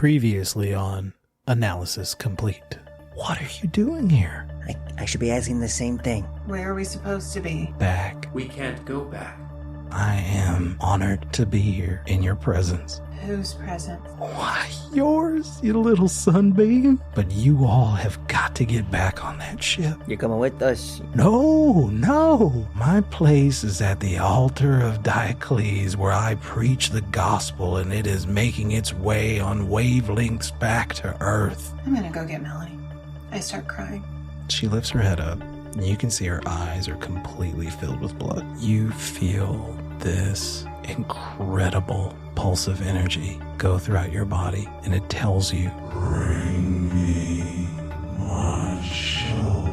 Previously on Analysis Complete. What are you doing here? I should be asking the same thing. Where are we supposed to be? Back. We can't go back. I am honored to be here in your presence. Whose presence? Why, yours, you little sunbeam. But you all have got to get back on that ship. You're coming with us? No. My place is at the Alter of Diocles, where I preach the gospel, and it is making its way on wavelengths back to Earth. I'm gonna go get Melanie. I start crying. She lifts her head up, and you can see her eyes are completely filled with blood. You feel this incredible pulse of energy go throughout your body, and it tells you, "Bring me my children."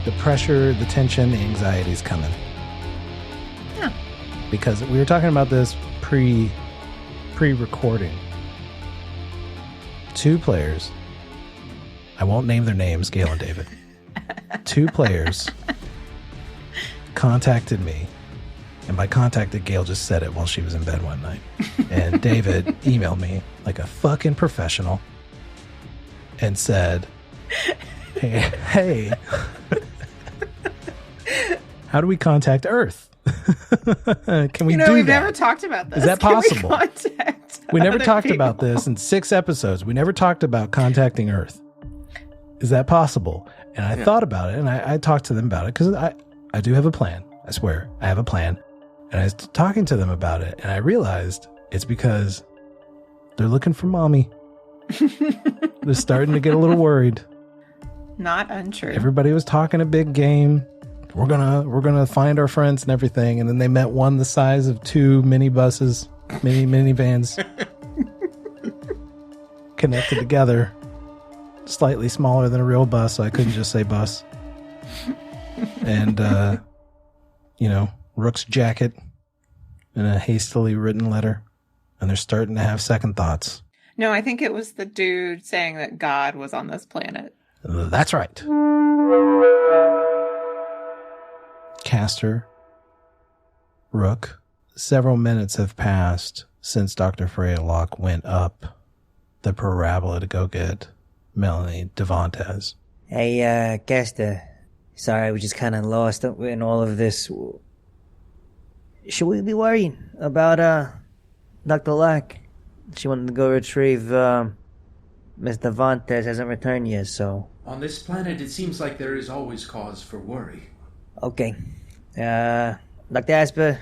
The pressure, the tension, the anxiety is coming. Yeah. Because we were talking about this pre-recording. Two players, I won't name their names, Gail and David. Two players contacted me. And by contacted, Gail just said it while she was in bed one night. And David emailed me like a fucking professional and said, hey, how do we contact Earth? Can we do we've that? never talked about this. Is that possible? We never other talked people? about this in 6 episodes. We never talked about contacting Earth. Is that possible? And I thought about it, and I talked to them about it, because I do have a plan. I swear, I have a plan. And I was talking to them about it, and I realized it's because they're looking for mommy. They're starting to get a little worried. Not untrue. Everybody was talking a big game. We're gonna find our friends and everything, and then they met one the size of 2 minivans connected together, slightly smaller than a real bus, so I couldn't just say bus. And Rook's jacket and a hastily written letter, and they're starting to have second thoughts. No, I think it was the dude saying that God was on this planet. That's right. Castor, Rook, several minutes have passed since Dr. Freya Locke went up the parabola to go get Melanie Devontes. Hey, Castor. Sorry, we just kind of lost in all of this. Should we be worried about, Dr. Locke? She wanted to go retrieve, Miss Devontes hasn't returned yet, so... On this planet, it seems like there is always cause for worry. Okay. Dr. Asper,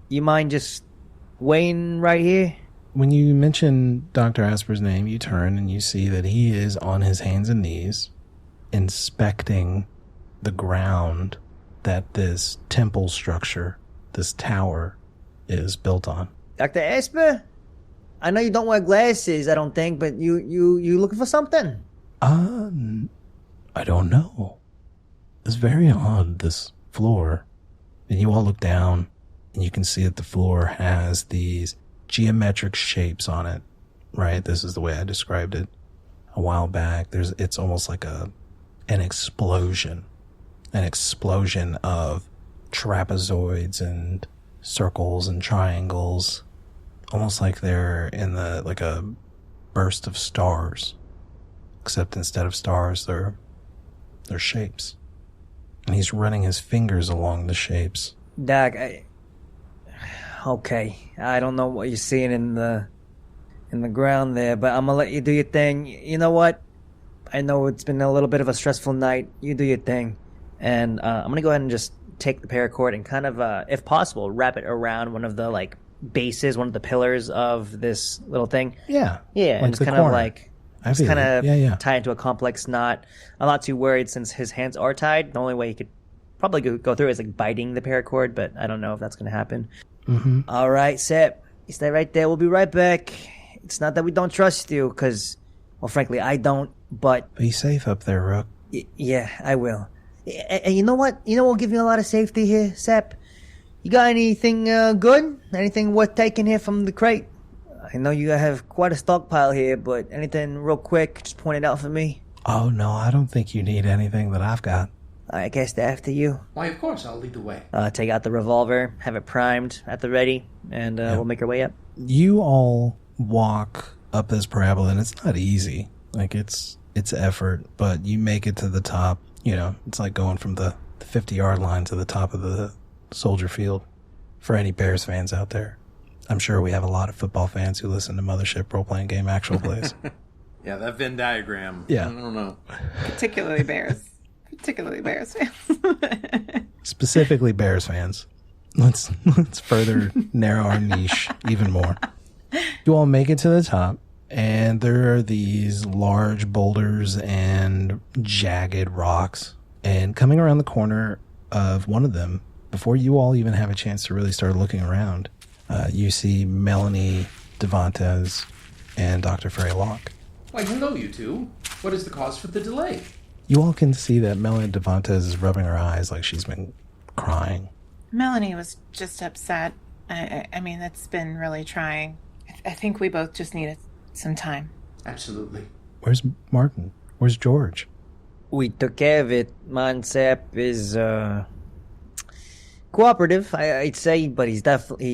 you mind just waiting right here? When you mention Dr. Asper's name, you turn and you see that he is on his hands and knees inspecting the ground that this temple structure, this tower, is built on. Dr. Asper? I know you don't wear glasses, I don't think, but you looking for something? I don't know. It's very odd, this floor. And you all look down, and you can see that the floor has these geometric shapes on it, right? This is the way I described it a while back. It's almost like an explosion of trapezoids and circles and triangles, almost like they're in like a burst of stars, except instead of stars, they're shapes. And he's running his fingers along the shapes. Doc, okay, I don't know what you're seeing in the ground there, but I'm gonna let you do your thing. You know what? I know it's been a little bit of a stressful night. You do your thing. And I'm gonna go ahead and just take the paracord and kind of, if possible, wrap it around one of the like bases, one of the pillars of this little thing. Yeah. Yeah, Like and just the kind corner. of like I feel it. tie into a complex knot. I'm not too worried since his hands are tied. The only way he could probably go through is like biting the paracord, but I don't know if that's going to happen. Mm-hmm. All right, Sep, you stay right there. We'll be right back. It's not that we don't trust you, because, well, frankly, I don't, but... Be safe up there, Rook. Yeah, I will. And you know what? You know what will give you a lot of safety here, Sep? You got anything good? Anything worth taking here from the crate? I know you have quite a stockpile here, but anything real quick, just point it out for me. Oh, no, I don't think you need anything that I've got. I guess after you. Why, of course, I'll lead the way. Take out the revolver, have it primed at the ready, and we'll make our way up. You all walk up this parabola, and it's not easy. Like, it's effort, but you make it to the top. You know, it's like going from the 50-yard line to the top of the Soldier Field. For any Bears fans out there, I'm sure we have a lot of football fans who listen to Mothership role-playing game actual plays. Yeah, that Venn diagram. Yeah. I don't know. Particularly Bears fans. Specifically Bears fans. Let's further narrow our niche even more. You all make it to the top, and there are these large boulders and jagged rocks. And coming around the corner of one of them, before you all even have a chance to really start looking around, you see Melanie Devantes and Dr. Freya Locke. Why, hello, you two. What is the cause for the delay? You all can see that Melanie Devantes is rubbing her eyes like she's been crying. Melanie was just upset. I mean, it's been really trying. I think we both just needed some time. Absolutely. Where's Martin? Where's George? We took care of it. Monsep is cooperative, I'd say, but he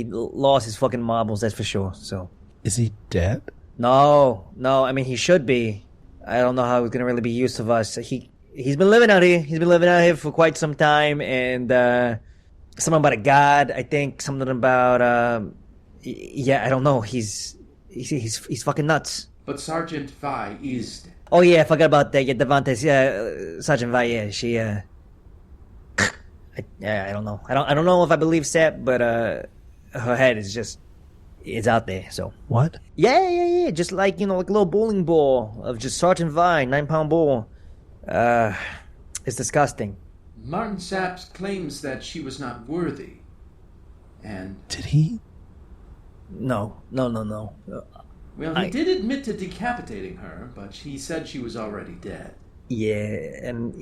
lost his fucking marbles, that's for sure. So Is he dead? no, I mean he should be. I don't know how he's gonna really be use of us. He's been living out here. He's been living out here for quite some time, and something about a god. I think something about yeah, I don't know. He's fucking nuts. But Sergeant Vi is dead. Oh yeah, I forgot about that. Yeah, Devantes. Yeah, Sergeant Vi. Yeah, she. I don't know. I don't know if I believe Sep, but her head is just. It's out there. So. What? Yeah. Just like, like a little bowling ball of just Sergeant Vi, 9-pound ball. It's disgusting. Martin Saps claims that she was not worthy. And... Did he? No. Well, he did admit to decapitating her, but he said she was already dead. Yeah, and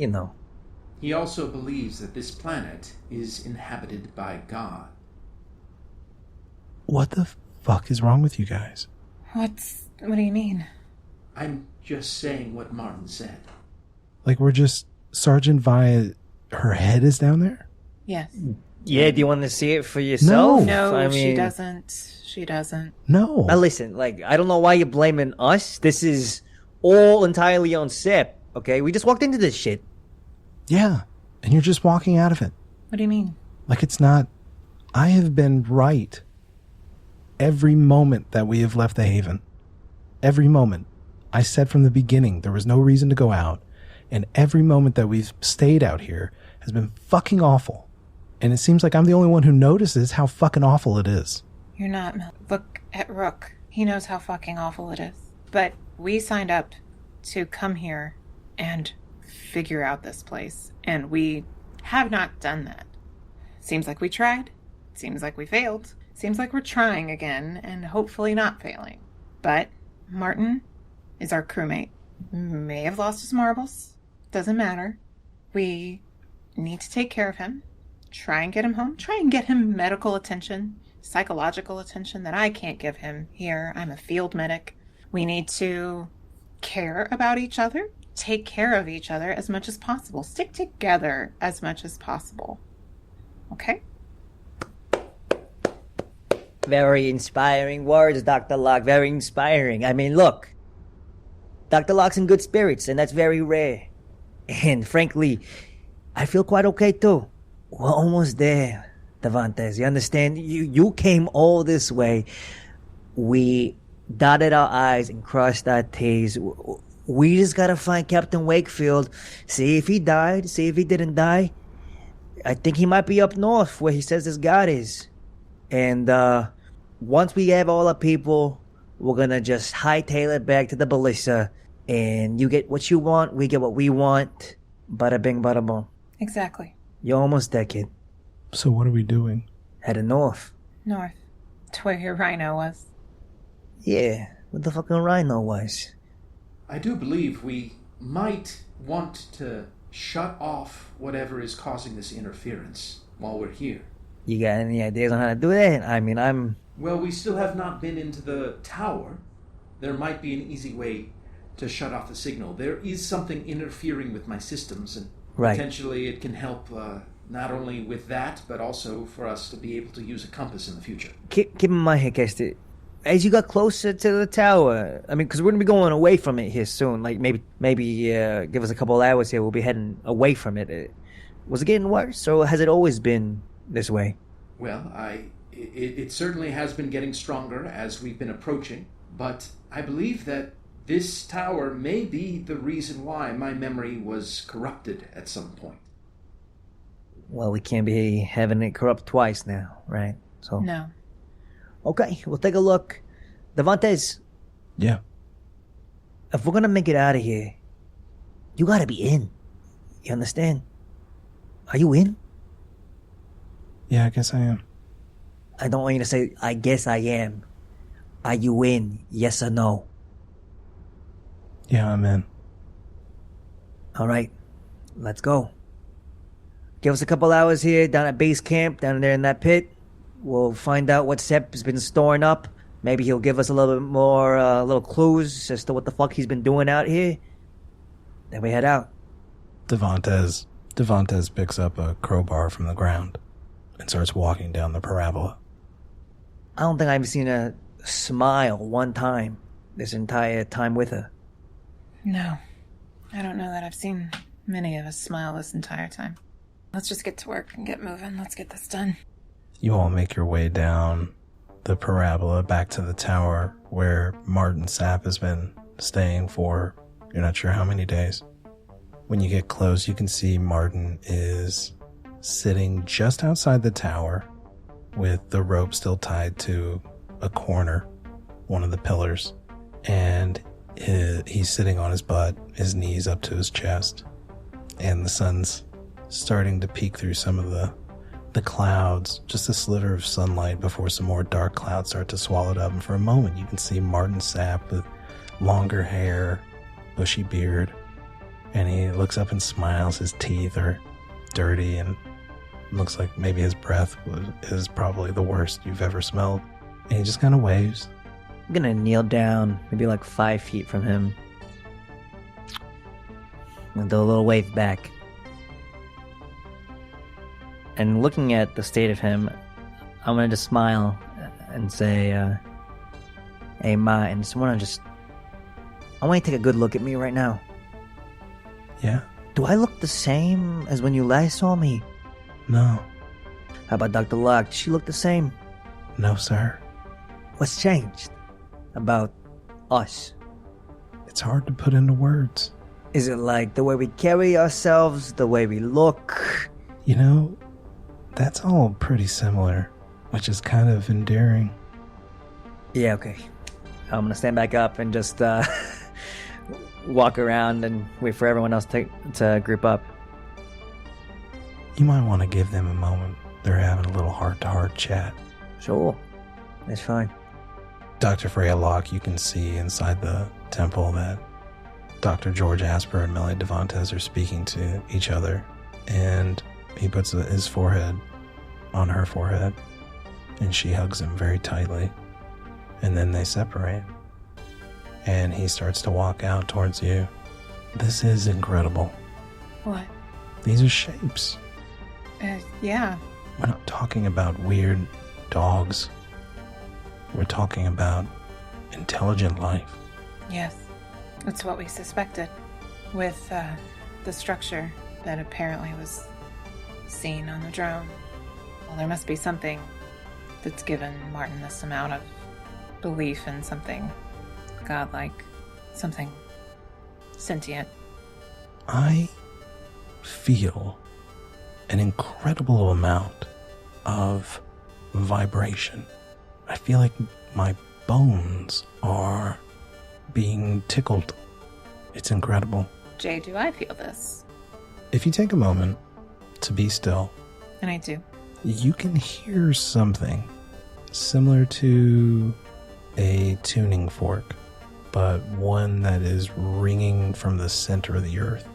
He also believes that this planet is inhabited by God. What the fuck is wrong with you guys? What do you mean? I'm just saying what Martin said. Like, we're just... Sergeant Vi, her head is down there? Yes. Yeah, do you want to see it for yourself? No, I she mean, doesn't. She doesn't. No. Now listen, I don't know why you're blaming us. This is all entirely on Sep, okay? We just walked into this shit. Yeah, and you're just walking out of it. What do you mean? Like, it's not... I have been right every moment that we have left the Haven. Every moment. I said from the beginning there was no reason to go out, and every moment that we've stayed out here has been fucking awful. And it seems like I'm the only one who notices how fucking awful it is. You're not. Look at Rook. He knows how fucking awful it is. But we signed up to come here and figure out this place, and we have not done that. Seems like we tried. Seems like we failed. Seems like we're trying again, and hopefully not failing. But Martin is our crewmate. May have lost his marbles. Doesn't matter. We need to take care of him. Try and get him home. Try and get him medical attention, psychological attention that I can't give him here. I'm a field medic. We need to care about each other, take care of each other as much as possible, stick together as much as possible. Okay? Very inspiring words, Dr. Locke. Very inspiring. I mean, look. Dr. Locke's in good spirits, and that's very rare. And frankly, I feel quite okay, too. We're almost there, Devantes. You understand? You came all this way. We dotted our I's and crossed our T's. We just gotta find Captain Wakefield, see if he died, see if he didn't die. I think he might be up north where he says his god is. And once we have all our people, we're gonna just hightail it back to the Ballista. And you get what you want, we get what we want. Bada bing, bada boom. Exactly. You're almost there, kid. So what are we doing? Heading north. North. To where your rhino was. Yeah, what the fucking rhino was. I do believe we might want to shut off whatever is causing this interference while we're here. You got any ideas on how to do that? I mean, Well, we still have not been into the tower. There might be an easy way to shut off the signal. There is something interfering with my systems, and Right. potentially it can help not only with that, but also for us to be able to use a compass in the future. Keep in mind here, Castor, as you got closer to the tower, I mean, because we're going to be going away from it here soon. Like, maybe give us a couple hours here. We'll be heading away from it. Was it getting worse, or has it always been this way? Well, it certainly has been getting stronger as we've been approaching, but I believe that this tower may be the reason why my memory was corrupted at some point. Well, we can't be having it corrupt twice now, right? So No. Okay, we'll take a look. Devantes, Yeah. if we're going to make it out of here, you got to be in. You understand? Are you in? Yeah, I guess I am. I don't want you to say, I guess I am. Are you in? Yes or no? Yeah, I'm in. All right, let's go. Give us a couple hours here down at base camp, down there in that pit. We'll find out what Sepp has been storing up. Maybe he'll give us a little bit more, little clues as to what the fuck he's been doing out here. Then we head out. Devantez picks up a crowbar from the ground and starts walking down the parabola. I don't think I've seen her smile one time this entire time with her. No. I don't know that I've seen many of us smile this entire time. Let's just get to work and get moving. Let's get this done. You all make your way down the parabola back to the tower where Martin Sapp has been staying for you're not sure how many days. When you get close, you can see Martin is sitting just outside the tower with the rope still tied to a corner, one of the pillars, and he's sitting on his butt, his knees up to his chest, and the sun's starting to peek through some of the clouds, just a sliver of sunlight before some more dark clouds start to swallow it up. And for a moment, you can see Martin Sapp with longer hair, bushy beard, and he looks up and smiles. His teeth are dirty and looks like maybe his breath is probably the worst you've ever smelled. And he just kind of waves. I'm gonna kneel down, maybe like 5 feet from him, and do a little wave back. And looking at the state of him, I'm gonna just smile and say, "Hey, Ma," and I want you to take a good look at me right now. Yeah? Do I look the same as when you last saw me? No. How about Dr. Locke? Does she look the same? No, sir. What's changed about us? It's hard to put into words. Is it like the way we carry ourselves, the way we look? You know, that's all pretty similar, which is kind of endearing. Yeah, okay. I'm gonna stand back up and just walk around and wait for everyone else to group up. You might want to give them a moment. They're having a little heart-to-heart chat. Sure. That's fine. Dr. Freya Locke, you can see inside the temple that Dr. George Asper and Melly Devantes are speaking to each other, and he puts his forehead on her forehead, and she hugs him very tightly, and then they separate, and he starts to walk out towards you. This is incredible. What? These are shapes. Yeah. We're not talking about weird dogs. We're talking about intelligent life. Yes. That's what we suspected. With the structure that apparently was seen on the drone. Well, there must be something that's given Martin this amount of belief in something godlike, something sentient. I feel an incredible amount of vibration. I feel like my bones are being tickled. It's incredible. Jay, do I feel this? If you take a moment to be still, And I do. you can hear something similar to a tuning fork, but one that is ringing from the center of the earth.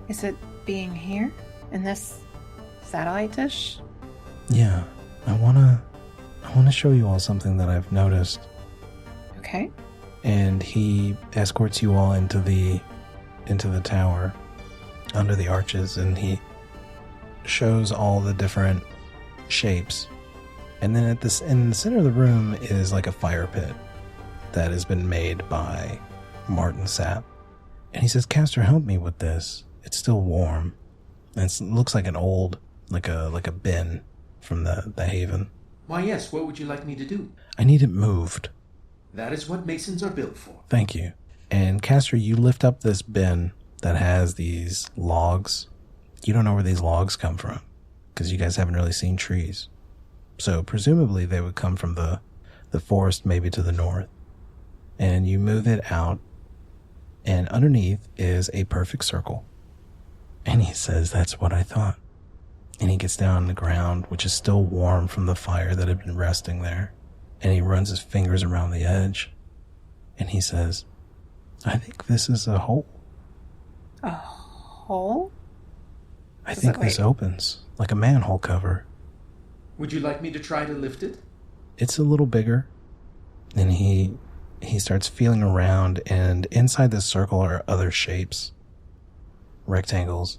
Is it being here? In this satellite dish? Yeah, I wanna show you all something that I've noticed. Okay. And he escorts you all into the tower, under the arches, and he shows all the different shapes. And then in the center of the room is like a fire pit that has been made by Martin Sapp. And he says, Castor, help me with this. It's still warm. And it looks like an old, like a bin from the haven. Why, yes, what would you like me to do? I need it moved. That is what masons are built for. Thank you. And Castor, you lift up this bin that has these logs. You don't know where these logs come from because you guys haven't really seen trees. So presumably they would come from the forest, maybe to the north. And you move it out, and underneath is a perfect circle. And he says, that's what I thought. And he gets down on the ground, which is still warm from the fire that had been resting there. And he runs his fingers around the edge. And he says, I think this is a hole. A hole? I think this opens like a manhole cover. Would you like me to try to lift it? It's a little bigger. And he starts feeling around, and inside this circle are other shapes. Rectangles.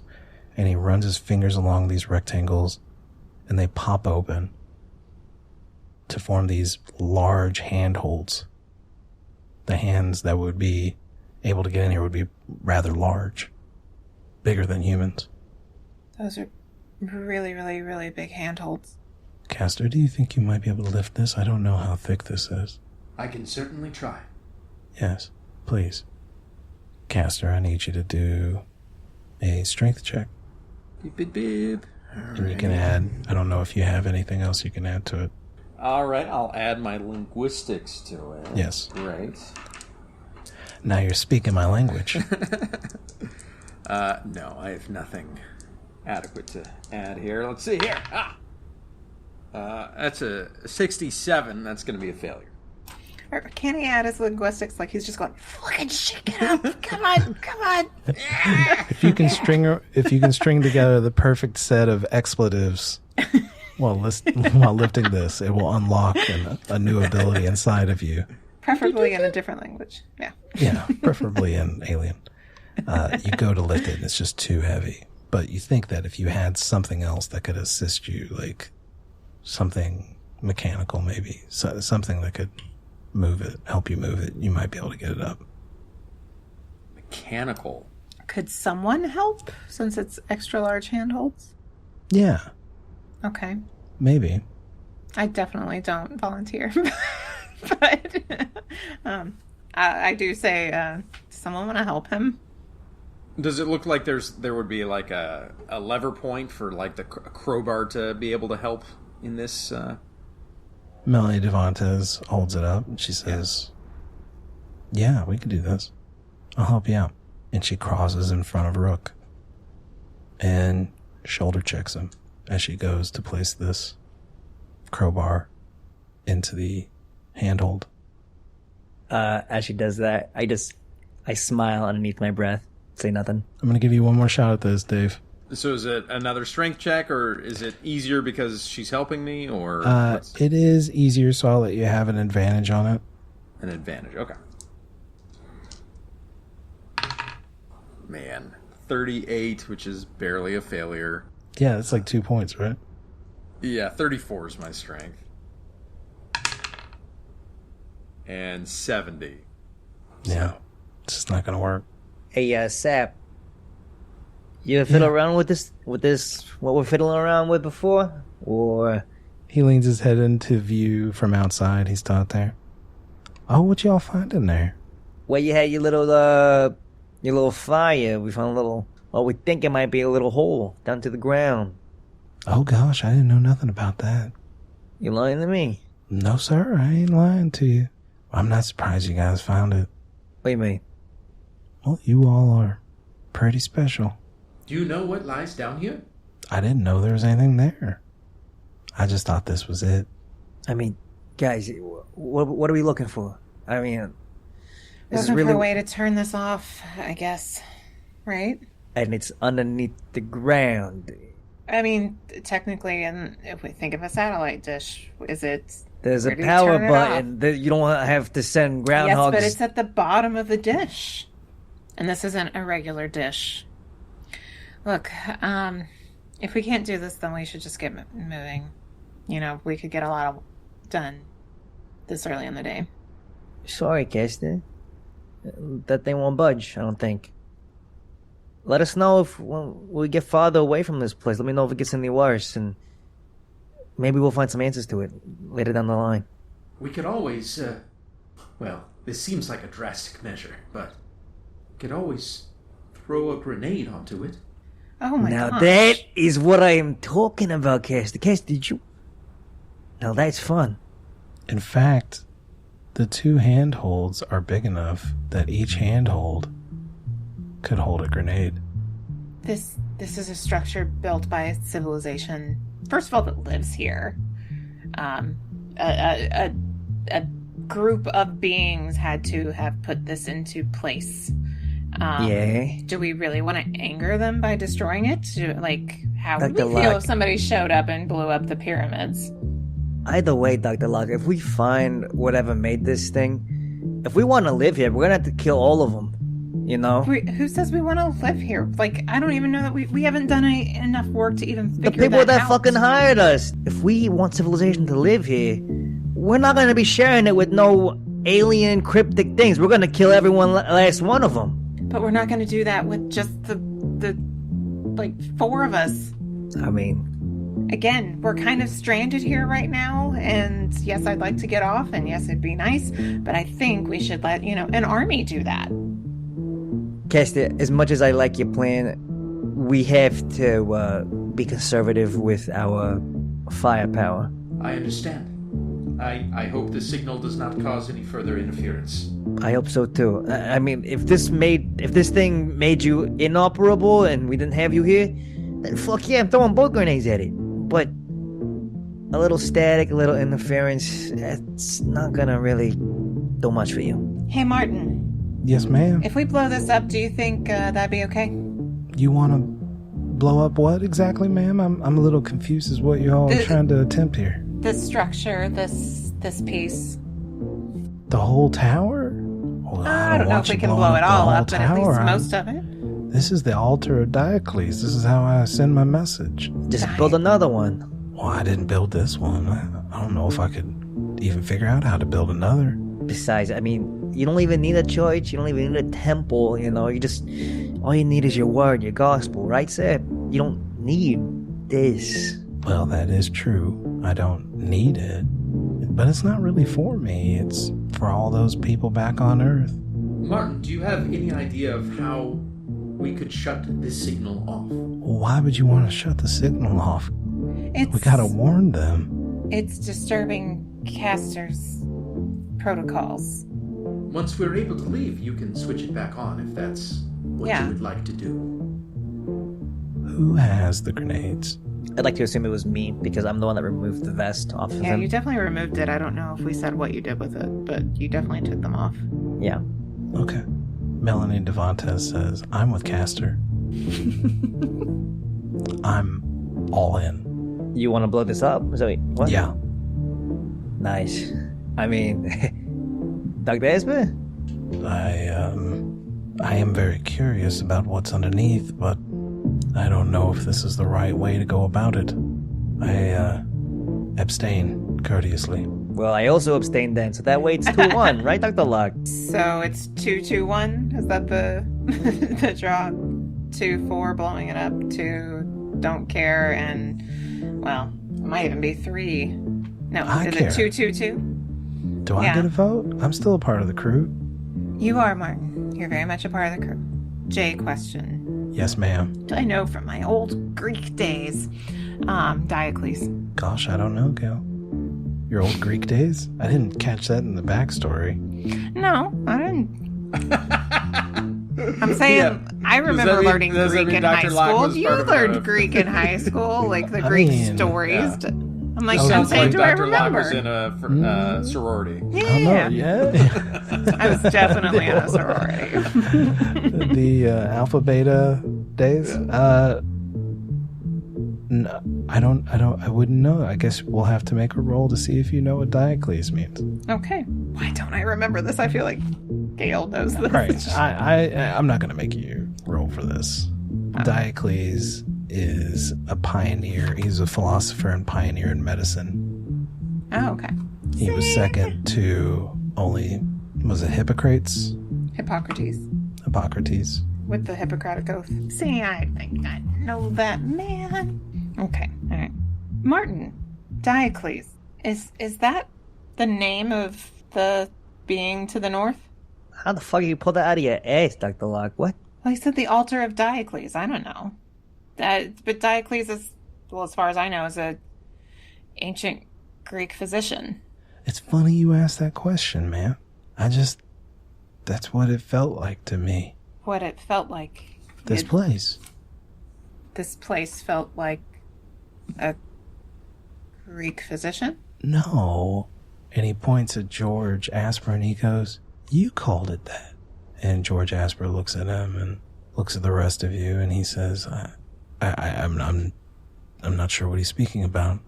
And he runs his fingers along these rectangles, and they pop open to form these large handholds. The hands that would be able to get in here would be rather large, bigger than humans. Those are really, really, really big handholds. Castor, do you think you might be able to lift this? I don't know how thick this is. I can certainly try. Yes, please. Castor, I need you to do a strength check. Beep, beep, beep. And you can add, I don't know if you have anything else you can add to it. All right, I'll add my linguistics to it. Yes. Great. Now you're speaking my language. No, I have nothing adequate to add here. Let's see here. That's a 67. That's going to be a failure. Or can he add his linguistics like he's just going, fucking shit, get up, come on. If you can string together the perfect set of expletives while lifting this, it will unlock a new ability inside of you. Preferably in a different language. Yeah. Yeah, preferably in alien. You go to lift it and it's just too heavy. But you think that if you had something else that could assist you, like something mechanical maybe, something that could move it, help you move it, you might be able to get it up. Mechanical. Could someone help since it's extra large handholds? Yeah, Okay. maybe. I definitely don't volunteer. But I do say, does someone want to help him? Does it look like there would be like a lever point for like the crowbar to be able to help in this? Melanie Devontes holds it up and she says, yeah, we can do this. I'll help you out. And she crosses in front of Rook and shoulder checks him as she goes to place this crowbar into the handhold. As she does that, I smile underneath my breath, say nothing. I'm going to give you one more shot at this, Dave. So is it another strength check, or is it easier because she's helping me, or it is easier, so I'll let you have an advantage on it. an advantage? Okay. Man, 38, which is barely a failure. Yeah, it's like 2 points, right? Yeah, 34 is my strength. And 70. Yeah. So, It's just not going to work. Hey, Sap, you ever fiddle around with this, what we're fiddling around with before? Or... He leans his head into view from outside. He's out there. Oh, what y'all find in there? Well, you had your little fire. We found a little Well, we think it might be a little hole down to the ground. Oh gosh, I didn't know nothing about that. You lying to me? No, sir, I ain't lying to you. I'm not surprised you guys found it. What do you mean? Well, you all are pretty special. Do you know what lies down here? I didn't know there was anything there. I just thought this was it. I mean, guys, what are we looking for? I mean, this is Looking really... for a way to turn this off, I guess. Right? And it's underneath the ground. I mean, technically, and if we think of a satellite dish, is it... There's a where do you power turn it button off? that you don't have to send groundhogs. Yes, but it's at the bottom of the dish. And this isn't a regular dish. Look, if we can't do this, then we should just get moving. You know, we could get a lot done this early in the day. Sorry, Castor. That thing won't budge, I don't think. Let us know if when we get farther away from this place. Let me know if it gets any worse, and maybe we'll find some answers to it later down the line. We could always, well, this seems like a drastic measure, but we could always throw a grenade onto it. Oh my now gosh. that is what I am talking about, Castor. Castor, did you... Now that's fun. In fact, the 2 handholds are big enough that each handhold could hold a grenade. This is a structure built by a civilization, first of all, that lives here. A group of beings had to have put this into place. Yeah. Do we really want to anger them by destroying it? How would we Dr. feel Locke. if somebody showed up and blew up the pyramids? Either way, Dr. Locke, if we find whatever made this thing, if we want to live here, we're going to have to kill all of them. You know? Who says we want to live here? I don't even know that we haven't done enough work to even figure The people that out. fucking hired us. If we want civilization to live here, we're not going to be sharing it with no alien cryptic things. We're going to kill everyone, last one of them. But we're not going to do that with just the 4 of us. I mean... Again, we're kind of stranded here right now, and yes, I'd like to get off, and yes, it'd be nice, but I think we should let, an army do that. Castor, as much as I like your plan, we have to be conservative with our firepower. I understand. I hope the signal does not cause any further interference. I hope so too. I mean, if this thing made you inoperable and we didn't have you here, then fuck yeah, I'm throwing both grenades at it. But a little static, a little interference, it's not gonna really do much for you. Hey, Martin, Yes, ma'am. if we blow this up, do you think that'd be okay? You want to blow up what exactly, ma'am? I'm a little confused as what you all are trying to attempt here. This structure, this piece. The whole tower? Well, I don't know want if we you can blowing blow it the all whole up, but at least tower. most of it. This is the Alter of Diocles. This is how I send my message. Just build another one. Well, I didn't build this one. I don't know if I could even figure out how to build another. Besides, I mean, you don't even need a church, you don't even need a temple, all you need is your word, your gospel, right, sir? You don't need this. Well, that is true. I don't need it. But it's not really for me. It's for all those people back on Earth. Martin, do you have any idea of how we could shut this signal off? Why would you want to shut the signal off? It's, We gotta warn them. It's disturbing Castor's protocols. Once we're able to leave, you can switch it back on if that's what Yeah. you would like to do. Who has the grenades? I'd like to assume it was me, because I'm the one that removed the vest off of Yeah, him. you definitely removed it. I don't know if we said what you did with it, but you definitely took them off. Yeah. Okay. Melanie Devontes says, I'm with Castor. I'm all in. You want to blow this up? So, what? Yeah. Nice. I mean, Dr. Esper? I am very curious about what's underneath, but I don't know if this is the right way to go about it. I abstain courteously. Well, I also abstained then, so that way it's 2-1, right, Dr. Locke? So it's 2-2-1? Is that the the draw? 2-4 blowing it up, 2 don't care, and well, it might even be 3. No, I is care. it 2-2-2? Do I Yeah. get a vote? I'm still a part of the crew. You are, Martin. You're very much a part of the crew. Jae question. Yes, ma'am. I know from my old Greek days. Diocles. Gosh, I don't know, Gail. Your old Greek days? I didn't catch that in the backstory. No, I didn't. I'm saying I remember learning Greek in high school. You learned Greek in high school, like the Greek stories. Yeah. I'm like, Sounds I'm saying, like do I Dr. Locke remember? was in a sorority. Yeah. Yeah. I was definitely in a sorority. The Alpha Beta days? No, I wouldn't know. I guess we'll have to make a roll to see if you know what Diocles means. Okay. Why don't I remember this? I feel like Gail knows this. Right. I'm not going to make you roll for this. Diocles is a pioneer. He's a philosopher and pioneer in medicine. Oh, okay. He was second to only, was it Hippocrates? Hippocrates. Hippocrates. With the Hippocratic Oath. See, I think I know that man. Okay, all right. Martin, Diocles. Is that the name of the being to the north? How the fuck you pull that out of your ass, Dr. Locke? What? Well, he said the Alter of Diocles. I don't know. But Diocles is, well, as far as I know, is a ancient Greek physician. It's funny you asked that question, man. That's what it felt like to me. What it felt like. This place. This place felt like a Greek physician? No. And he points at George Asper and he goes, you called it that. And George Asper looks at him and looks at the rest of you and he says, I'm not sure what he's speaking about.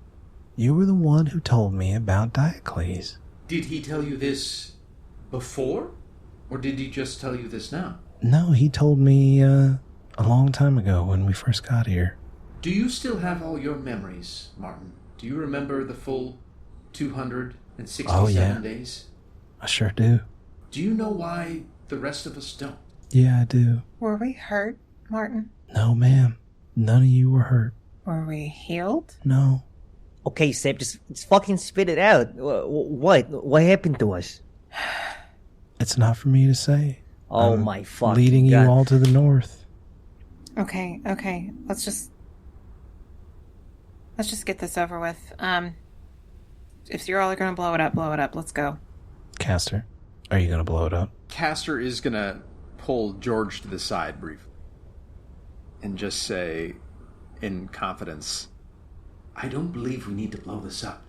You were the one who told me about Diocles. Did he tell you this before? Or did he just tell you this now? No, he told me a long time ago when we first got here. Do you still have all your memories, Martin? Do you remember the full 267 days? I sure do. Do you know why the rest of us don't? Yeah, I do. Were we hurt, Martin? No, ma'am. None of you were hurt. Were we healed? No. Okay, Seb, just fucking spit it out. What happened to us? It's not for me to say. Oh I'm my fuck. leading you all to the north. Okay. Let's just get this over with. If you're all gonna blow it up, let's go. Castor, are you gonna blow it up? Castor is going to pull George to the side briefly and just say, in confidence, I don't believe we need to blow this up.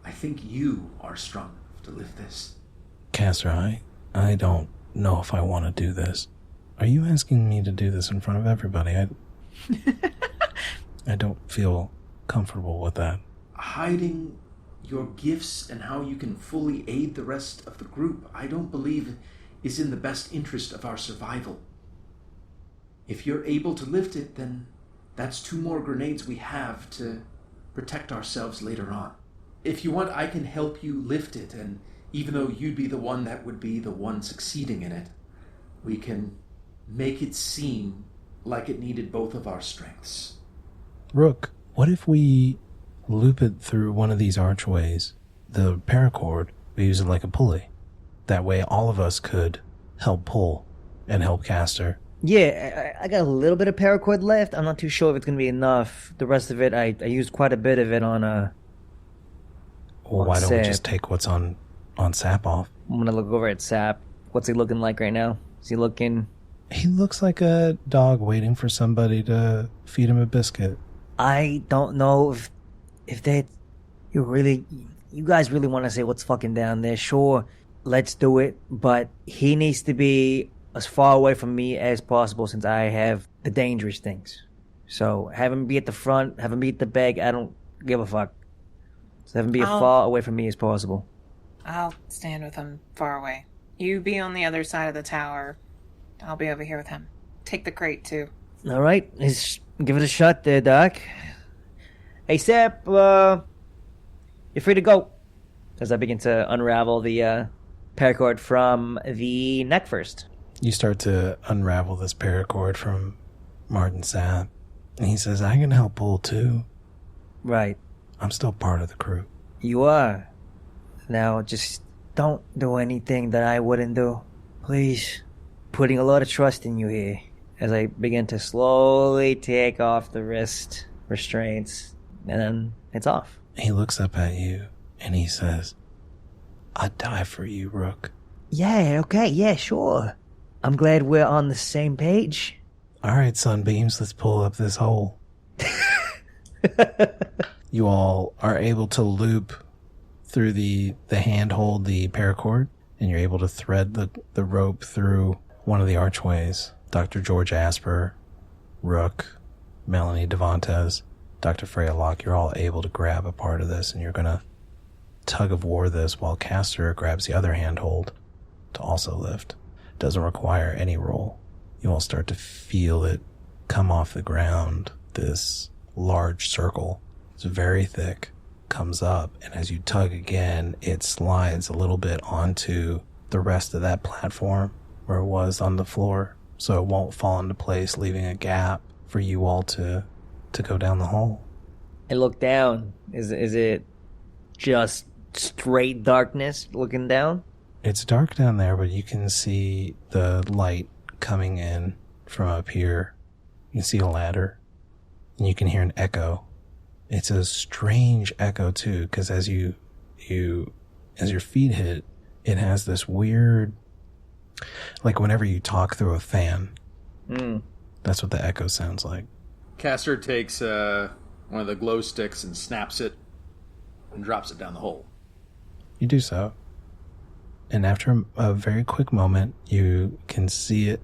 I think you are strong enough to lift this. Castor, I don't know if I want to do this. Are you asking me to do this in front of everybody? I don't feel comfortable with that. Hiding your gifts and how you can fully aid the rest of the group, I don't believe is in the best interest of our survival. If you're able to lift it, then that's 2 more grenades we have to protect ourselves later on. If you want, I can help you lift it, and even though you'd be the one that would be the one succeeding in it, we can make it seem like it needed both of our strengths. Rook, what if we loop it through one of these archways? The paracord, we use it like a pulley. That way all of us could help pull and help Castor. Yeah, I got a little bit of paracord left. I'm not too sure if it's going to be enough. The rest of it, I used quite a bit of it on Well, why don't we Sap. just take what's on Sap off? I'm going to look over at Sap. What's he looking like right now? Is he looking... He looks like a dog waiting for somebody to feed him a biscuit. I don't know if that... You guys really want to say what's fucking down there. Sure, let's do it. But he needs to be as far away from me as possible since I have the dangerous things. So have him be at the front, have him be at the back. I don't give a fuck. So have him be as far away from me as possible. I'll stand with him far away. You be on the other side of the tower. I'll be over here with him. Take the crate, too. All right, let's give it a shot there, Doc. Hey, Sap, you're free to go. As I begin to unravel the paracord from the neck first. You start to unravel this paracord from Martin Sap. And he says, I can help pull too. Right. I'm still part of the crew. You are. Now, just don't do anything that I wouldn't do. Please. Putting a lot of trust in you here. as I begin to slowly take off the wrist restraints, and then it's off. He looks up at you and he says, "I'd die for you, Rook." Yeah, okay, yeah, sure. I'm glad we're on the same page. All right, Sunbeams, let's pull up this hole. You all are able to loop through the handhold, the paracord, and you're able to thread the rope through one of the archways. Dr. George Asper, Rook, Melanie Devontes, Dr. Freya Locke, you're all able to grab a part of this, and you're going to tug of war this while Castor grabs the other handhold to also lift. Doesn't require any roll. You all start to feel it come off the ground. This large circle, it's very thick, comes up, and as you tug again, it slides a little bit onto the rest of that platform where it was on the floor, so it won't fall into place, leaving a gap for you all to go down the hole. I look down. Is it just straight darkness looking down? It's dark down there, but you can see the light coming in from up here. You can see a ladder, and you can hear an echo. It's a strange echo too, because as your feet hit, it has this weird, like whenever you talk through a fan. That's what the echo sounds like. Castor takes one of the glow sticks and snaps it and drops it down the hole. You do so. And after a very quick moment, you can see it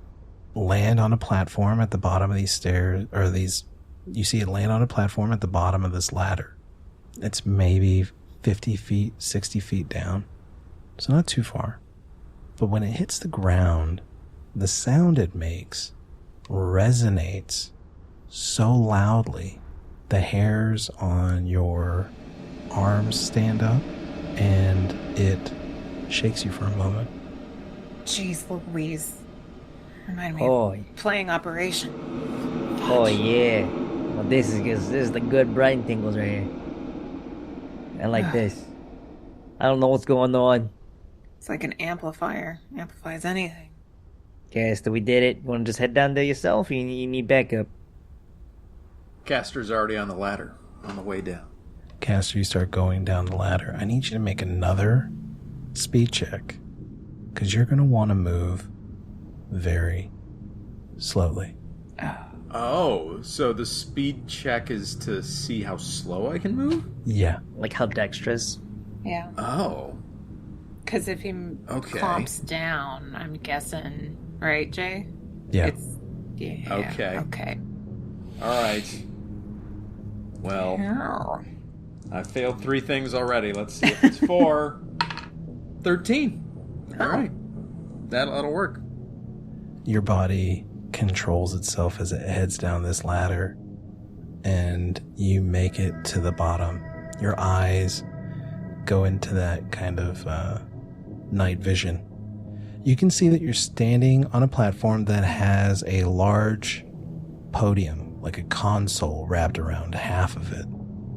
land on a platform at the bottom of these stairs, you see it land on a platform at the bottom of this ladder. It's maybe 50 feet, 60 feet down. So not too far. But when it hits the ground, the sound it makes resonates so loudly, the hairs on your arms stand up, and it shakes you for a moment. Jeez Louise. Remind me Oh. of playing Operation. Oh, yeah. Well, this is the good brain tingles right here. I like this. I don't know what's going on. It's like an amplifier. Amplifies anything. Castor, we did it. You want to just head down there yourself? You need backup. Castor's already on the ladder, on the way down. Castor, you start going down the ladder. I need you to make another speed check, because you're going to want to move very slowly. Oh, so the speed check is to see how slow I can move? Yeah. Like how dexterous. Yeah. Oh. Because if he Okay. clomps down, I'm guessing, right, Jay? Yeah. Yeah. Okay. Okay. All right. Well, Oh. I failed 3 things already. Let's see if it's 4. 13. All right. That'll work. Your body controls itself as it heads down this ladder, and you make it to the bottom. Your eyes go into that kind of night vision. You can see that you're standing on a platform that has a large podium, like a console wrapped around half of it.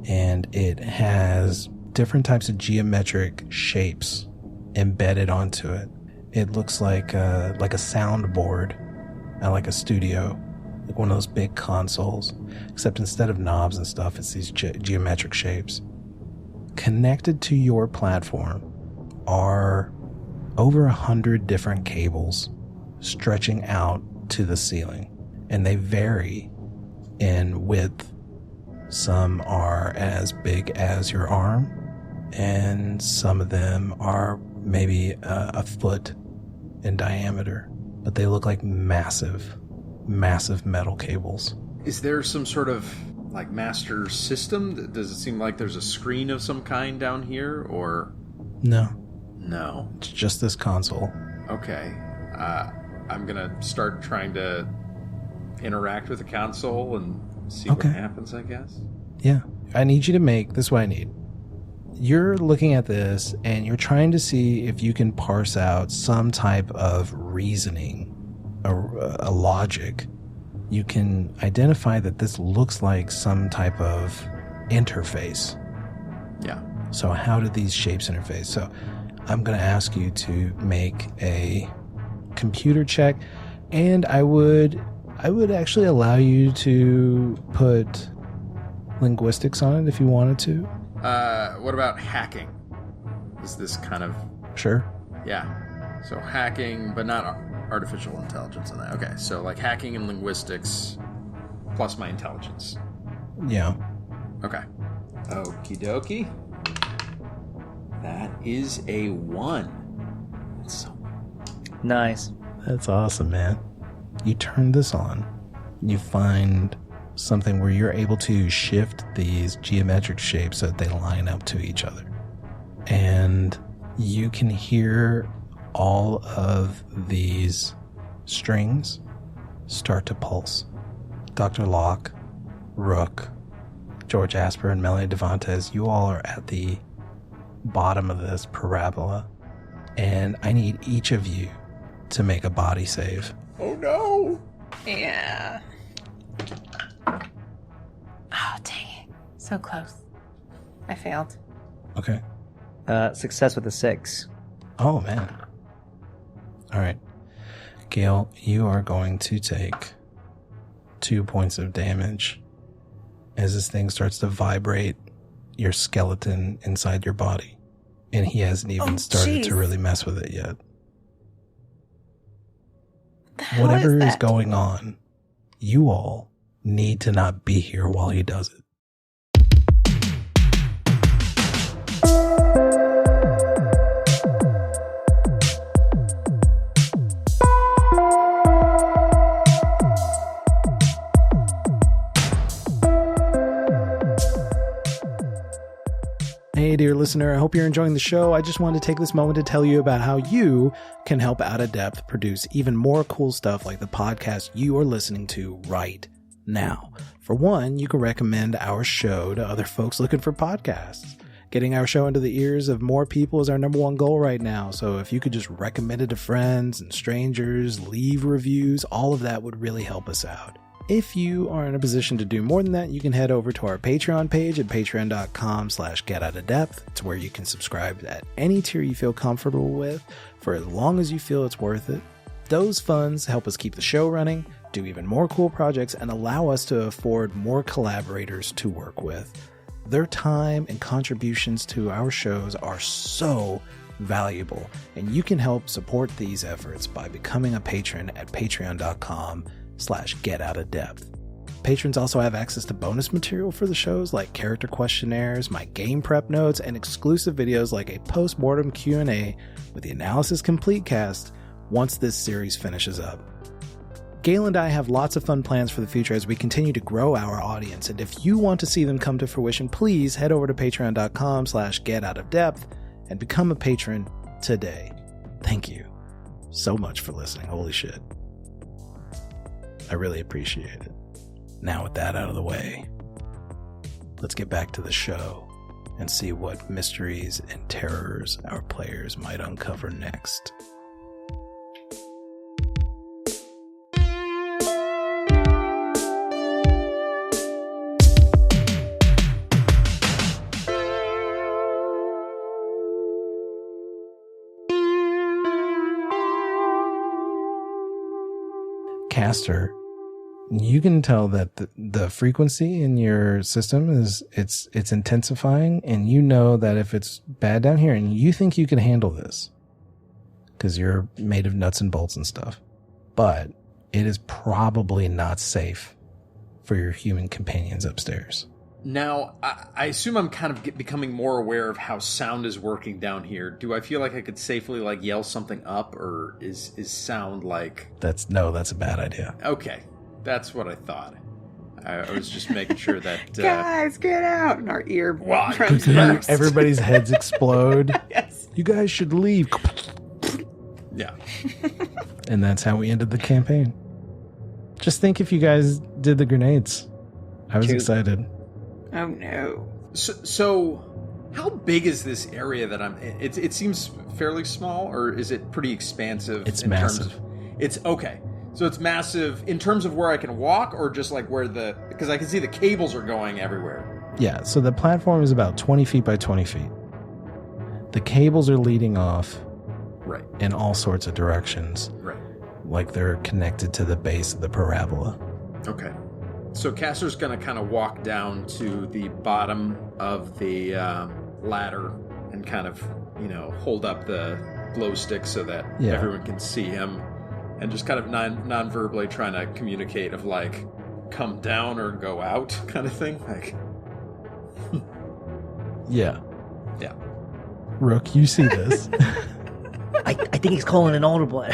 And it has different types of geometric shapes embedded onto it. It looks like a soundboard at like a studio, like one of those big consoles, except instead of knobs and stuff, it's these geometric shapes. Connected to your platform are over 100 different cables stretching out to the ceiling, and they vary in width. Some are as big as your arm, and some of them are maybe a foot in diameter, but they look like massive metal cables. Is there some sort of like master system? Does it seem like there's a screen of some kind down here, or No, no? it's just this console. Okay. I'm gonna start trying to interact with the console and see Okay. what happens, I guess. Yeah. I need you to make this. What I need. You're looking at this and you're trying to see if you can parse out some type of reasoning, a logic. You can identify that this looks like some type of interface. Yeah. So how do these shapes interface? So I'm going to ask you to make a computer check, and I would I would actually allow you to put linguistics on it if you wanted to. What about hacking? Is this kind of... Sure. Yeah. So hacking, but not artificial intelligence in that. Okay, so like hacking and linguistics plus my intelligence. Yeah. Okay. Okie dokie. That is a 1. That's so... Nice. That's awesome, man. You turn this on. You find something where you're able to shift these geometric shapes so that they line up to each other. And you can hear all of these strings start to pulse. Dr. Locke, Rook, George Asper, and Melanie Devantes, you all are at the bottom of this parabola. And I need each of you to make a body save. Oh no! Yeah. Oh, dang it. So close. I failed. Okay. Success with a 6. Oh, man. All right. Gail, you are going to take 2 points of damage as this thing starts to vibrate your skeleton inside your body. And he hasn't even started to really mess with it yet. Whatever is going on, you all need to not be here while he does it. Hey, dear listener, I hope you're enjoying the show. I just wanted to take this moment to tell you about how you can help Out of Depth produce even more cool stuff like the podcast you are listening to right now. For one, you can recommend our show to other folks looking for podcasts. Getting our show into the ears of more people is our number one goal right now. So if you could just recommend it to friends and strangers, leave reviews, all of that would really help us out. If you are in a position to do more than that, you can head over to our Patreon page at patreon.com/getoutofdepth. It's where you can subscribe at any tier you feel comfortable with for as long as you feel it's worth it. Those funds help us keep the show running, do even more cool projects, and allow us to afford more collaborators to work with. Their time and contributions to our shows are so valuable, and you can help support these efforts by becoming a patron at patreon.com/getoutofdepth. Patrons also have access to bonus material for the shows like character questionnaires, my game prep notes, and exclusive videos like a post-mortem Q&A with the Analysis Complete cast once this series finishes up. Gail and I have lots of fun plans for the future as we continue to grow our audience, and if you want to see them come to fruition, please head over to patreon.com/getoutofdepth and become a patron today. Thank you so much for listening. Holy shit. I really appreciate it. Now with that out of the way, let's get back to the show and see what mysteries and terrors our players might uncover next. Castor, you can tell that the frequency in your system is it's intensifying, and you know that if it's bad down here, and you think you can handle this because you're made of nuts and bolts and stuff, but it is probably not safe for your human companions upstairs. Now, I assume I'm kind of becoming more aware of how sound is working down here. Do I feel like I could safely like yell something up, or is sound like... That's a bad idea. Okay, that's what I thought. I was just making sure that... Guys, get out! And our ear... Everybody's heads explode. Yes. You guys should leave. Yeah. And that's how we ended the campaign. Just think if you guys did the grenades. I was excited. Oh no. So how big is this area that I'm in? It seems fairly small, or is it pretty expansive? It's massive. It's okay. So it's massive in terms of where I can walk, or just like where because I can see the cables are going everywhere. Yeah, so the platform is about 20 feet by 20 feet. The cables are leading off right in all sorts of directions. Right. like they're connected to the base of the parabola. Okay. So Castor's going to kind of walk down to the bottom of the ladder and kind of, hold up the glow stick so that everyone can see him, and just kind of non-verbally trying to communicate of like, come down or go out kind of thing. Like, yeah. Rook, you see this. I think he's calling an audible.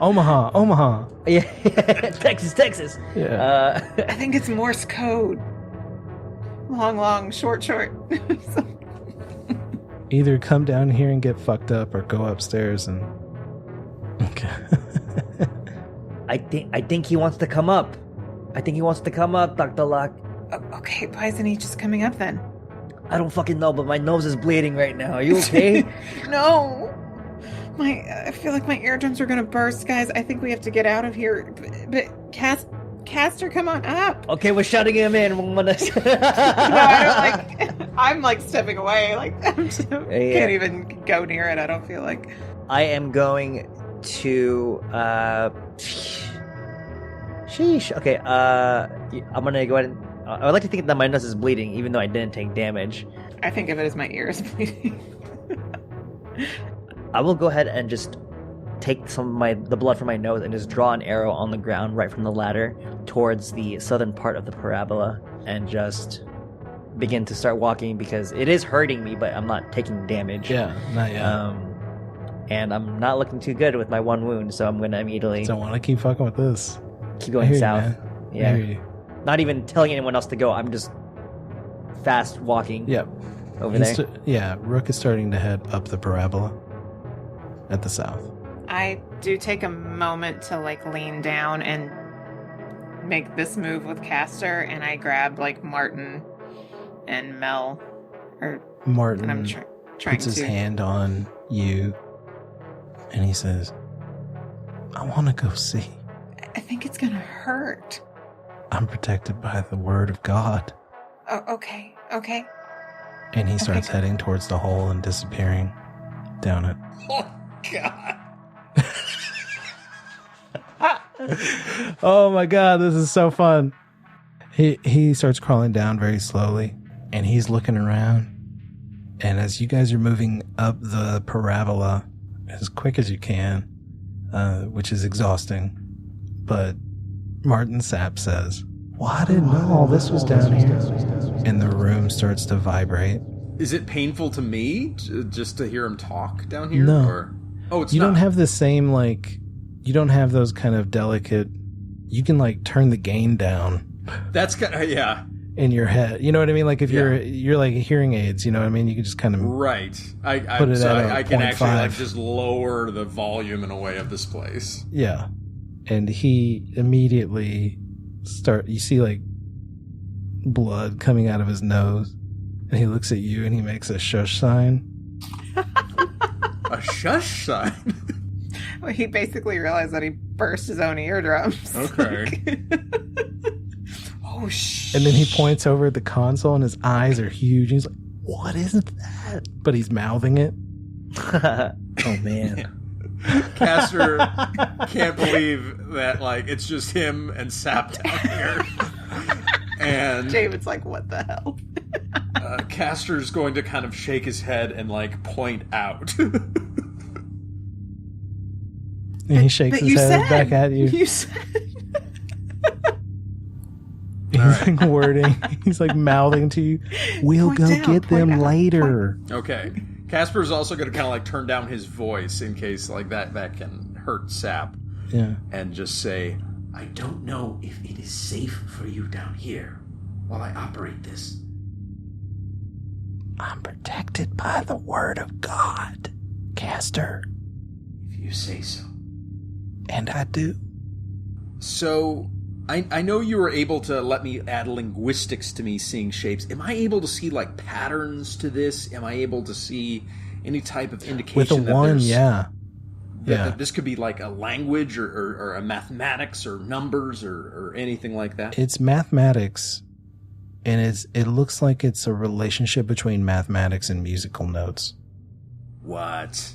Omaha. Yeah, Texas. Yeah. I think it's Morse code. Long, short. Either come down here and get fucked up, or go upstairs and. Okay. I think he wants to come up. Dr. Locke. Okay, why isn't he just coming up then? I don't fucking know, but my nose is bleeding right now. Are you okay? No. I feel like my eardrums are gonna burst, guys. I think we have to get out of here. But Castor, come on up. Okay, we're shutting him in. No, I'm like stepping away. Like, can't even go near it. I don't feel like. I am going to. Sheesh. Okay. I'm gonna go ahead and. I would like to think that my nose is bleeding, even though I didn't take damage. I think of it as my ears bleeding. I will go ahead and just take some of the blood from my nose and just draw an arrow on the ground right from the ladder towards the southern part of the parabola, and just begin to start walking, because it is hurting me, but I'm not taking damage. Yeah, not yet. And I'm not looking too good with my one wound, so I'm going to immediately don't want to keep fucking with this. Keep going south. You, I hear you. Not even telling anyone else to go. I'm just fast walking. Yep. Over there. Rook is starting to head up the parabola at the south. I do take a moment to like lean down and make this move with Castor, and I grab like Martin and Mel. Martin and I'm trying puts his hand on you, and he says, I want to go see. I think it's going to hurt. I'm protected by the word of God. Oh, okay. And he starts heading towards the hole and disappearing down it. Oh, God. Oh, my God. This is so fun. He starts crawling down very slowly, and he's looking around. And as you guys are moving up the parabola as quick as you can, which is exhausting, but Martin Sapp says, well, I didn't know all this was down here. And the room starts to vibrate. Is it painful to me just to hear him talk down here? No. Or? Oh, it's you not. don't have the same, you don't have those kind of delicate, you can turn the gain down. That's kind of, yeah. In your head. You know what I mean? Like if you're like hearing aids, you know what I mean? You can just kind of. Right. I can 0.5. actually just lower the volume in a way of this place. Yeah. And he immediately you see blood coming out of his nose, and he looks at you and he makes a shush sign. A shush sign? Well, he basically realized that he burst his own eardrums. Okay. Oh, shit. And then he points over at the console and his eyes are huge. He's like, what is that? But he's mouthing it. Oh, man. Castor can't believe that it's just him and Sap down here. And David's like, what the hell? Castor's going to kind of shake his head and point out. And he shakes his head back at you. You said. He's wording. He's mouthing to you. We'll go get them later. Okay. Casper's also going to kind of turn down his voice in case that can hurt Sap. Yeah. And just say, I don't know if it is safe for you down here while I operate this. I'm protected by the word of God, Castor. If you say so. And I do. So, I know you were able to let me add linguistics to me seeing shapes. Am I able to see patterns to this? Am I able to see any type of indication with a that one? Yeah. That this could be a language or a mathematics or numbers or anything like that? It's mathematics, and it looks like it's a relationship between mathematics and musical notes. What?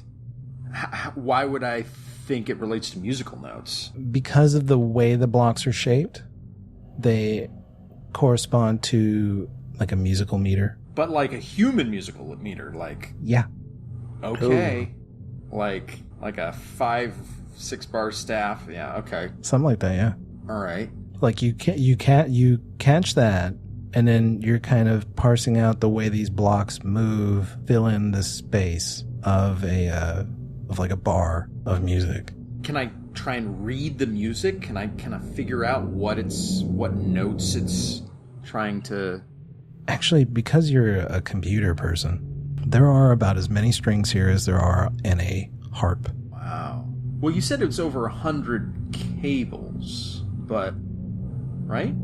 Why would I think it relates to musical notes? Because of the way the blocks are shaped, they correspond to like a musical meter. But like a human musical meter, like... Yeah. Okay. Ooh. Like a 5-6 bar staff. Yeah, okay. Something like that, yeah. All right. Like you catch that, and then you're kind of parsing out the way these blocks move, fill in the space of like a bar of music. Can I try and read the music? Can I figure out what notes it's trying to... Actually, because you're a computer person, there are about as many strings here as there are in a harp. Wow. Well, you said it was over 100 cables, but... Right?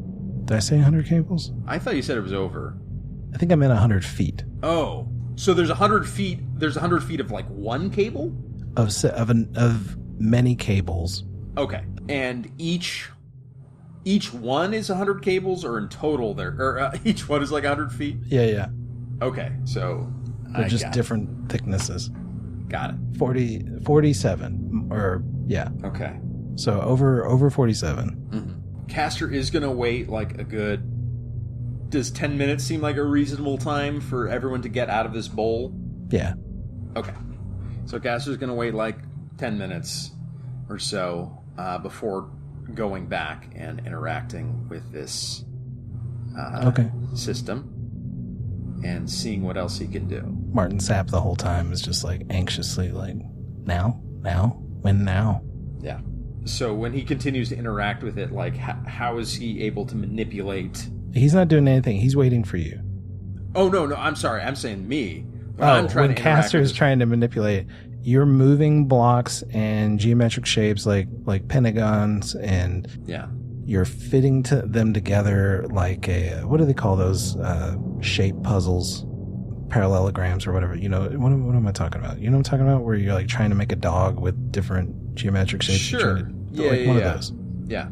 Did I say 100 cables? I thought you said it was over. I think I meant 100 feet. Oh. So there's 100 feet... There's 100 feet of, like, one cable? Of many cables. Okay. And each one is 100 cables, or in total each one is like 100 feet? Yeah. Okay, so... They're just different thicknesses. Got it. 47, or, yeah. Okay. So over 47. Mm-hmm. Castor is going to wait like a good... Does 10 minutes seem like a reasonable time for everyone to get out of this bowl? Yeah. Okay. So Castor's going to wait like 10 minutes or so before going back and interacting with this system and seeing what else he can do. Martin Sapp the whole time is just like anxiously like, now, when now? Yeah. So when he continues to interact with it, like how is he able to manipulate? He's not doing anything. He's waiting for you. Oh, no, I'm sorry. I'm saying me. I'm trying when Castor is trying to manipulate, you're moving blocks and geometric shapes like pentagons, and you're fitting them together like a, what do they call those shape puzzles, parallelograms or whatever. You know, what am I talking about? You know what I'm talking about? Where you're like trying to make a dog with different geometric shapes. Sure. One of those. Yeah.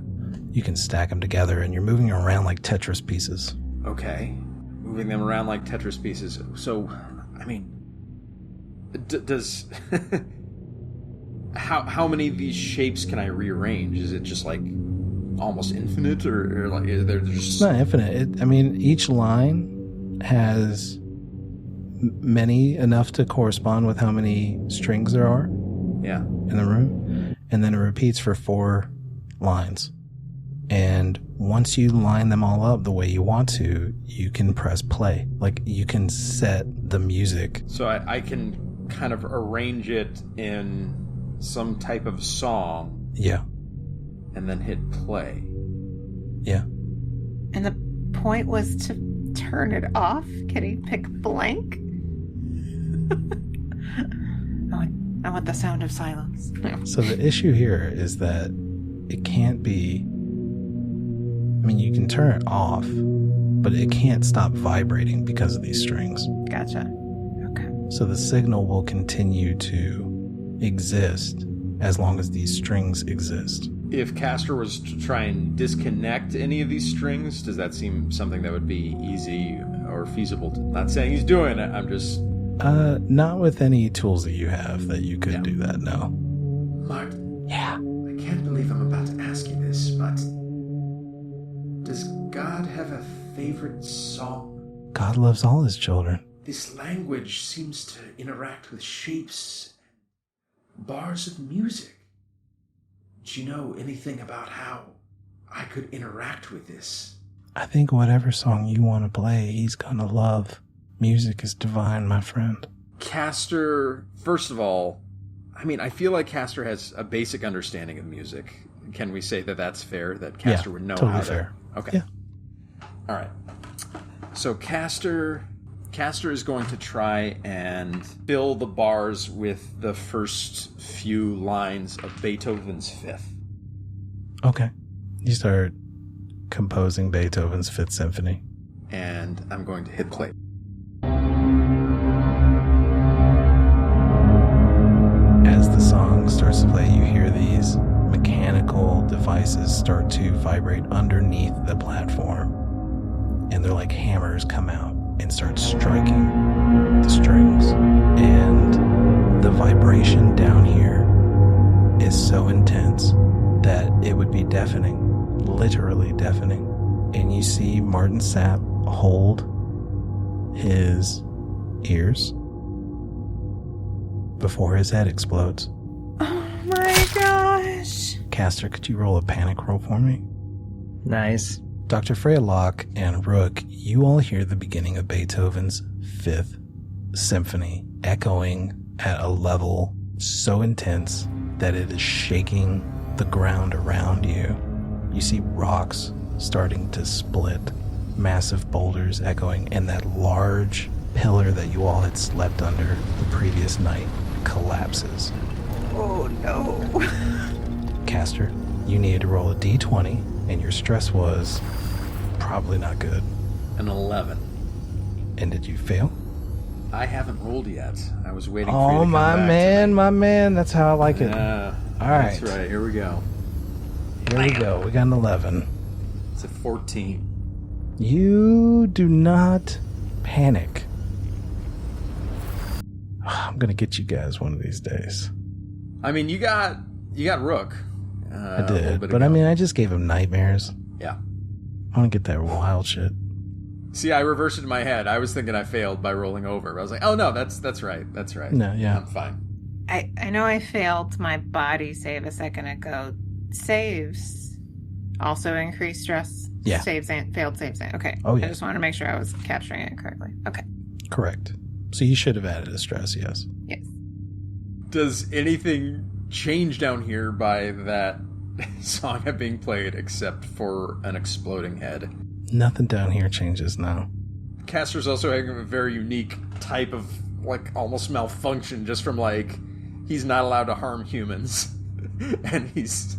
You can stack them together and you're moving them around like Tetris pieces. Okay. Moving them around like Tetris pieces. So, I mean, does how many of these shapes can I rearrange? Is it just like almost infinite, or like they're just... It's not infinite. Each line has many enough to correspond with how many strings there are. Yeah. In the room, and then it repeats for 4 lines. And once you line them all up the way you want to, you can press play. Like, you can set the music. So I can kind of arrange it in some type of song. Yeah. And then hit play. Yeah. And the point was to turn it off? Can he pick blank? I want the sound of silence. So the issue here is that it can't be... you can turn it off, but it can't stop vibrating because of these strings. Gotcha. Okay. So the signal will continue to exist as long as these strings exist. If Castor was to try and disconnect any of these strings, does that seem something that would be easy or feasible? Not saying he's doing it, I'm just... Not with any tools that you have that you could do that, no. Martin. Yeah. I can't believe I'm about to ask you this, but... does God have a favorite song? God loves all his children. This language seems to interact with shapes and bars of music. Do you know anything about how I could interact with this? I think whatever song you want to play, he's gonna love. Music is divine, my friend. Castor, first of all, I feel like Castor has a basic understanding of music. Can we say that that's fair? That Castor would know totally how to... fair. Okay. Yeah. All right. So Castor is going to try and fill the bars with the first few lines of Beethoven's Fifth. Okay. You start composing Beethoven's Fifth Symphony. And I'm going to hit play. As the song starts to play, you hear these mechanical devices start to vibrate underneath the platform, and they're like hammers come out and start striking the strings, and the vibration down here is so intense that it would be deafening, literally deafening. And you see Martin Sapp hold his ears before his head explodes. Oh my gosh. Castor, could you roll a panic roll for me? Nice. Dr. Freya Locke and Rook, you all hear the beginning of Beethoven's Fifth Symphony echoing at a level so intense that it is shaking the ground around you. You see rocks starting to split, massive boulders echoing, and that large pillar that you all had slept under the previous night collapses. Oh no. Castor, you needed to roll a d20, and your stress was probably not good. An 11. And did you fail? I haven't rolled yet. I was waiting for you to Oh, come my back man, my man. That's how I like it. Yeah. All right. That's right. Here we go. Here we go. We got an 11. It's a 14. You do not panic. I'm going to get you guys one of these days. I mean, you got Rook. I did, but I mean, I just gave him nightmares. Yeah. I want to get that wild shit. See, I reversed it in my head. I was thinking I failed by rolling over. I was like, oh no, that's right. That's right. No, yeah. I'm fine. I know I failed my body save a second ago. Saves also increase stress? Yeah. Saves and failed saves. Okay. Oh, yeah. I just wanted to make sure I was capturing it correctly. Okay. Correct. So you should have added a stress, yes. Yes. Does anything change down here by that song being played except for an exploding head? Nothing down here changes now. Castor's also having a very unique type of, like, almost malfunction just from, like, he's not allowed to harm humans. And he's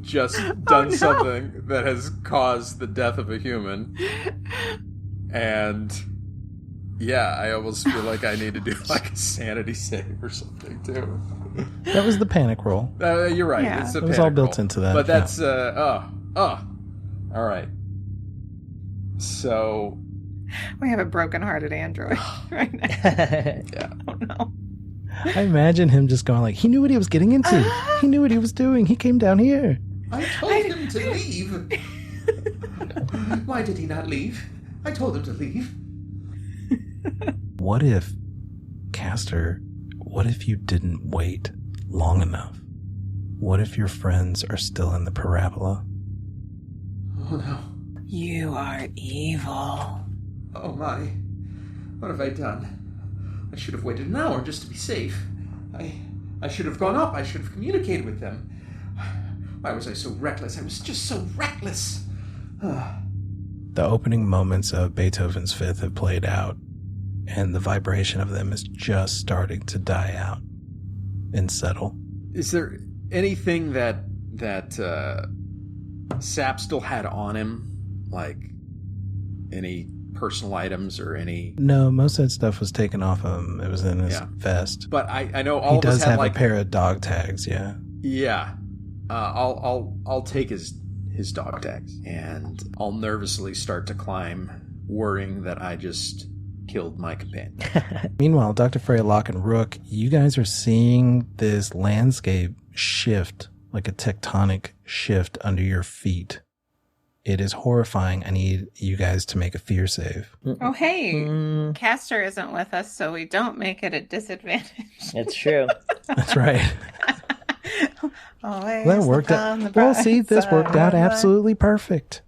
just done something that has caused the death of a human. And yeah, I almost feel like I need to do, like, a sanity save or something, too. That was the panic roll. You're right. Yeah. It's a It was all panic built roll. into that. But that's, all right. So, We have a broken-hearted android right now. yeah. Oh no. I imagine him just going like, he knew what he was getting into. He knew what he was doing. He came down here. I told him to leave. Why did he not leave? I told him to leave. What if, Castor, what if you didn't wait long enough? What if your friends are still in the parabola? Oh no. You are evil. Oh my. What have I done? I should have waited an hour just to be safe. I should have gone up. I should have communicated with them. Why was I so reckless? I was just so reckless. The opening moments of Beethoven's Fifth have played out, and the vibration of them is just starting to die out and settle. Is there anything that Sapp still had on him? Like, any personal items or any... No, most of that stuff was taken off him. It was in his vest. But I know all he of us does had, have like... a pair of dog tags, yeah. Yeah. I'll take his dog tags, and I'll nervously start to climb, worrying that I just killed my companion. Meanwhile, Dr. Freya Locke and Rook, you guys are seeing this landscape shift, like a tectonic shift under your feet. It is horrifying. I need you guys to make a fear save. Oh, hey. Castor isn't with us, so we don't make it a disadvantage. That's true. That's right. Always That worked look on the out. Well, bright see, this side worked out of life. absolutely perfect.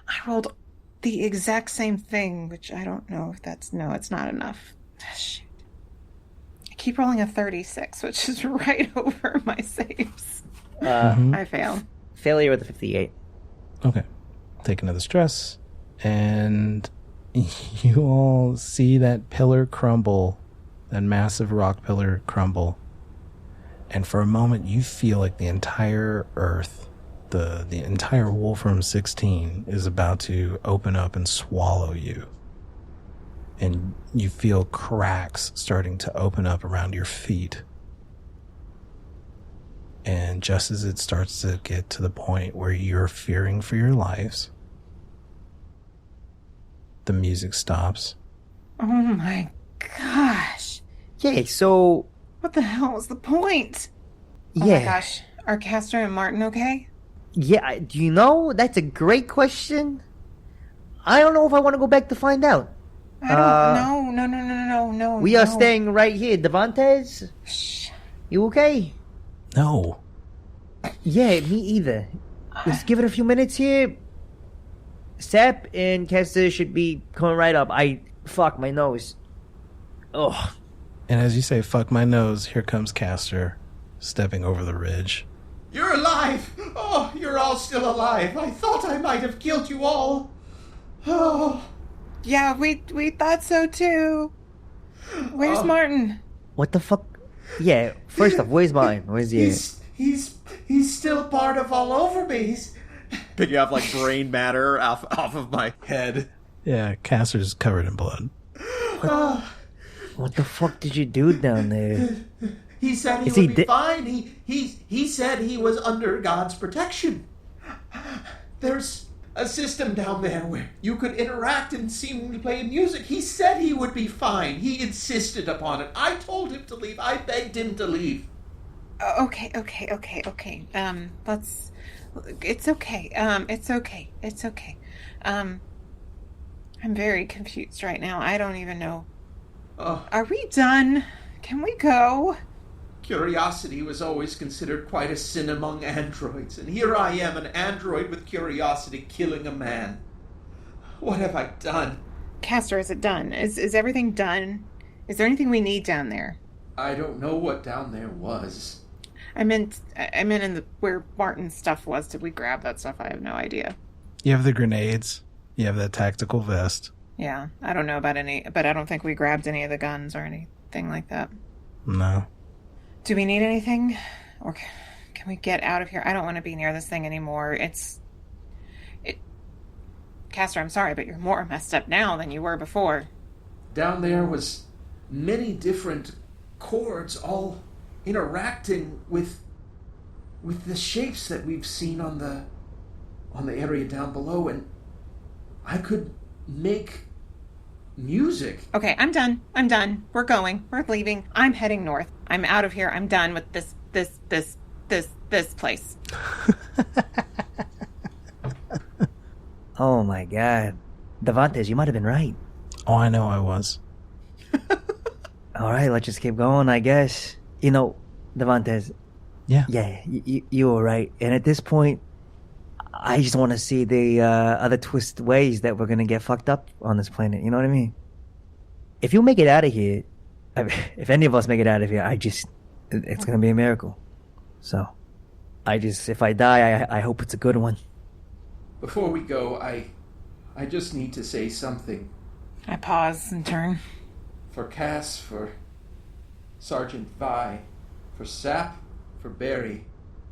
I rolled the exact same thing, which I don't know if that's... No, it's not enough. Shoot. I keep rolling a 36, which is right over my saves. I fail. Failure with a 58. Okay. Take another stress, and you all see that pillar crumble, that massive rock pillar crumble. And for a moment, you feel like the entire earth, the entire Wolfram 16 is about to open up and swallow you. And you feel cracks starting to open up around your feet. And just as it starts to get to the point where you're fearing for your lives, the music stops. Oh my gosh. Yay, so What the hell was the point? Oh Yeah. my gosh. Are Castor and Martin okay? Yeah, do you know? That's a great question. I don't know if I want to go back to find out. I don't No. We are staying right here. Devontes? Shh. You okay? No. Yeah, me either. Let's give it a few minutes here. Sap and Castor should be coming right up. Fuck my nose. Ugh. And as you say, fuck my nose, here comes Castor, stepping over the ridge. You're alive! Oh, you're all still alive. I thought I might have killed you all. Oh. Yeah, we thought so too. Where's Martin? What the fuck? Yeah, first off, where's mine? Where's the... He's still part of all over me. He's... Picking up like brain matter off of my head. Yeah, Castor's covered in blood. What the fuck did you do down there? He said he would be fine. He said he was under God's protection. There's a system down there where you could interact and seem to play music. He said he would be fine. He insisted upon it. I told him to leave. I begged him to leave. Okay. Let's... It's okay. It's okay. I'm very confused right now. I don't even know. Are we done? Can we go? Curiosity was always considered quite a sin among androids, and here I am, an android with curiosity, killing a man. What have I done? Castor, is it done? Is everything done? Is there anything we need down there? I don't know what down there was. I meant in where Martin's stuff was. Did we grab that stuff? I have no idea. You have the grenades. You have that tactical vest. Yeah, I don't know about any, but I don't think we grabbed any of the guns or anything like that. No. Do we need anything? Or can we get out of here? I don't want to be near this thing anymore. Castor, I'm sorry, but you're more messed up now than you were before. Down there was many different chords all interacting with the shapes that we've seen on the area down below, and I could make music. Okay, I'm done. We're going. We're leaving. I'm heading north. I'm out of here. I'm done with this place. Oh my god. Devontes, you might have been right. Oh, I know I was. Alright, let's just keep going, I guess. You know, Devontes. Yeah. Yeah, you were right. And at this point, I just want to see the other twist ways that we're going to get fucked up on this planet. You know what I mean? If you make it out of here, if any of us make it out of here, it's going to be a miracle. So, if I die, I hope it's a good one. Before we go, I just need to say something. I pause and turn. For Cass, for Sergeant Vi, for Sap, for Barry,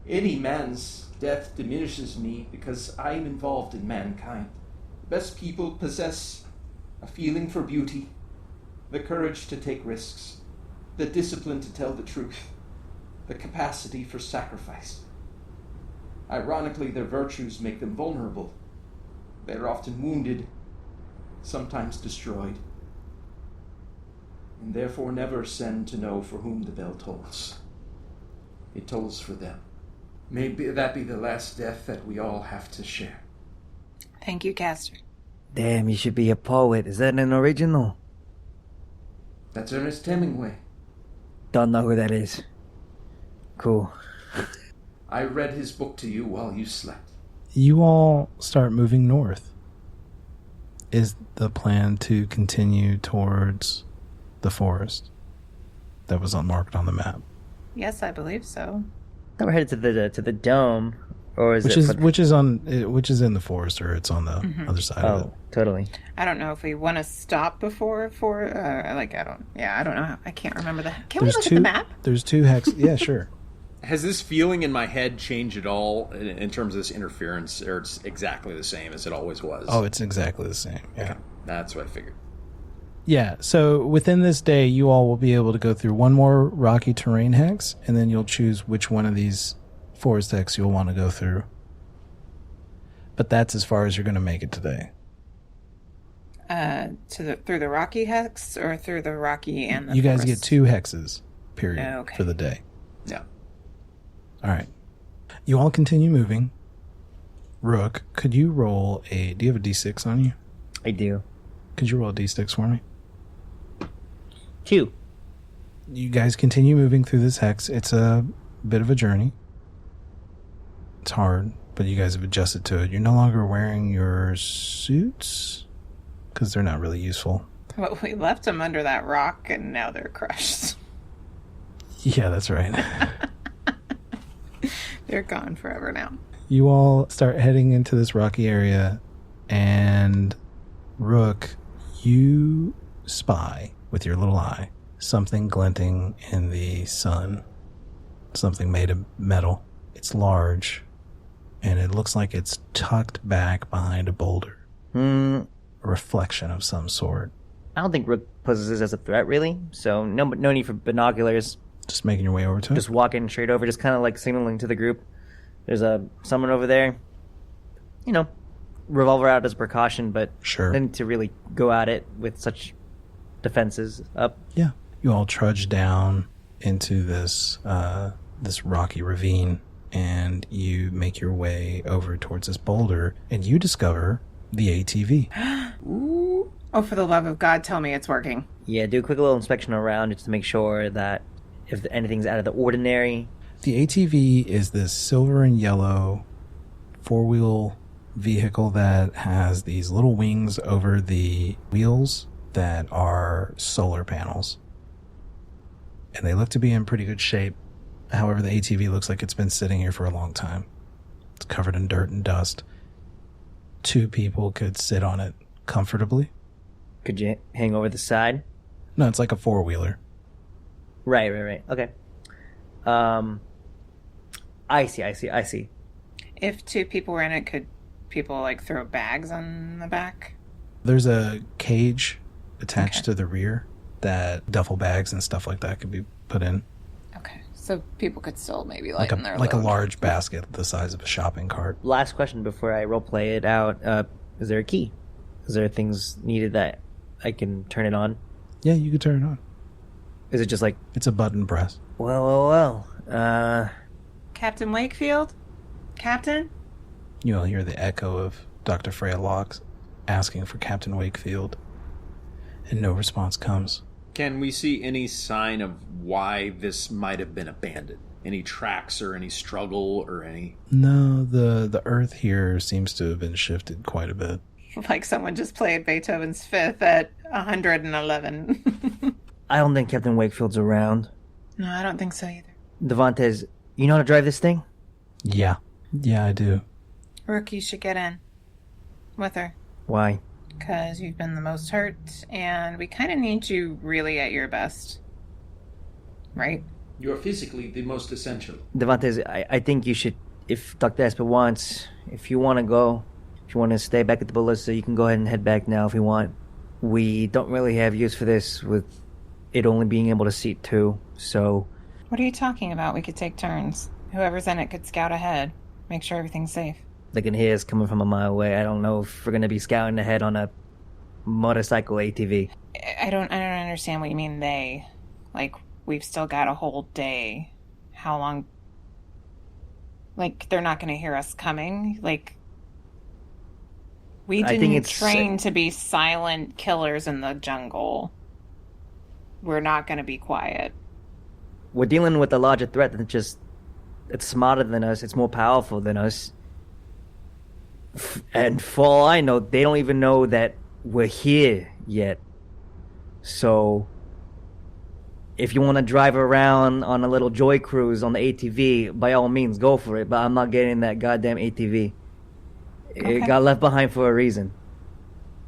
any man's death diminishes me because I am involved in mankind. The best people possess a feeling for beauty, the courage to take risks, the discipline to tell the truth, the capacity for sacrifice. Ironically, their virtues make them vulnerable. They are often wounded, sometimes destroyed, and therefore never send to know for whom the bell tolls. It tolls for them. May that be the last death that we all have to share. Thank you, Castor. Damn, you should be a poet. Is that an original? That's Ernest Hemingway. Don't know who that is. Cool. I read his book to you while you slept. You all start moving north. Is the plan to continue towards the forest that was unmarked on the map? Yes, I believe so. Now we're headed to the dome, or is which is in the forest, or it's on the other side of it. Oh, totally. I don't know if we want to stop before I don't know. I can't remember that. Can we look at the map? There's two hexes. Yeah, sure. Has this feeling in my head changed at all in terms of this interference, or it's exactly the same as it always was? Oh, it's exactly the same. Yeah. Okay. That's what I figured. Yeah, so within this day, you all will be able to go through one more rocky terrain hex, and then you'll choose which one of these forest hex you'll want to go through. But that's as far as you're going to make it today. Through the rocky hex, or through the rocky and the You guys forest? get two hexes. period for the day. Yeah. All right. You all continue moving. Rook, could you roll a... Do you have a D6 on you? I do. Could you roll a D6 for me? 2. You guys continue moving through this hex. It's a bit of a journey. It's hard, but you guys have adjusted to it. You're no longer wearing your suits because they're not really useful. Well, we left them under that rock, and now they're crushed. Yeah, that's right. They're gone forever now. You all start heading into this rocky area, and Rook, you spy with your little eye something glinting in the sun. Something made of metal. It's large, and it looks like it's tucked back behind a boulder. A reflection of some sort. I don't think Rook poses this as a threat, really. So no need for binoculars. Just making your way over to it? Just walking straight over, just kind of like signaling to the group. There's someone over there. You know, revolver out as a precaution, but sure. Then to really go at it with such defenses up. Yeah. You all trudge down into this this rocky ravine, and you make your way over towards this boulder, and you discover the ATV. Ooh. Oh, for the love of God, tell me it's working. Yeah, do a quick little inspection around just to make sure that if anything's out of the ordinary. The ATV is this silver and yellow 4-wheel vehicle that has these little wings over the wheels that are solar panels. And they look to be in pretty good shape. However, the ATV looks like it's been sitting here for a long time. It's covered in dirt and dust. 2 people could sit on it comfortably. Could you hang over the side? No, it's like a 4-wheeler. Right. Okay. I see. If 2 people were in it, could people like throw bags on the back? There's a cage attached to the rear that duffel bags and stuff like that could be put in. Okay, so people could still maybe lighten their load. Like a large Mm-hmm. basket the size of a shopping cart. Last question before I roleplay it out. Is there a key? Is there things needed that I can turn it on? Yeah, you can turn it on. Is it just like... It's a button press. Well. Captain Wakefield? Captain? You all hear the echo of Dr. Freya Locke asking for Captain Wakefield, and no response comes. Can we see any sign of why this might have been abandoned? Any tracks or any struggle or any... No, the earth here seems to have been shifted quite a bit. Like someone just played Beethoven's Fifth at 111. I don't think Captain Wakefield's around. No, I don't think so either. Devontae, you know how to drive this thing? Yeah, I do. Rook, you should get in with her. Why? Because you've been the most hurt, and we kind of need you really at your best. Right? You're physically the most essential. Devontae, I think you should, if Dr. Esper wants, if you want to go, if you want to stay back at the ballista, you can go ahead and head back now if you want. We don't really have use for this with it only being able to seat 2, so... What are you talking about? We could take turns. Whoever's in it could scout ahead. Make sure everything's safe. They can hear us coming from a mile away. I don't know if we're going to be scouting ahead on a motorcycle ATV. I don't understand what you mean, they. Like, we've still got a whole day. How long? Like, they're not going to hear us coming? Like, we didn't train to be silent killers in the jungle. We're not going to be quiet. We're dealing with a larger threat than just... It's smarter than us. It's more powerful than us. And for all I know, they don't even know that we're here yet. So, if you want to drive around on a little joy cruise on the ATV, by all means, go for it. But I'm not getting that goddamn ATV. Okay. It got left behind for a reason.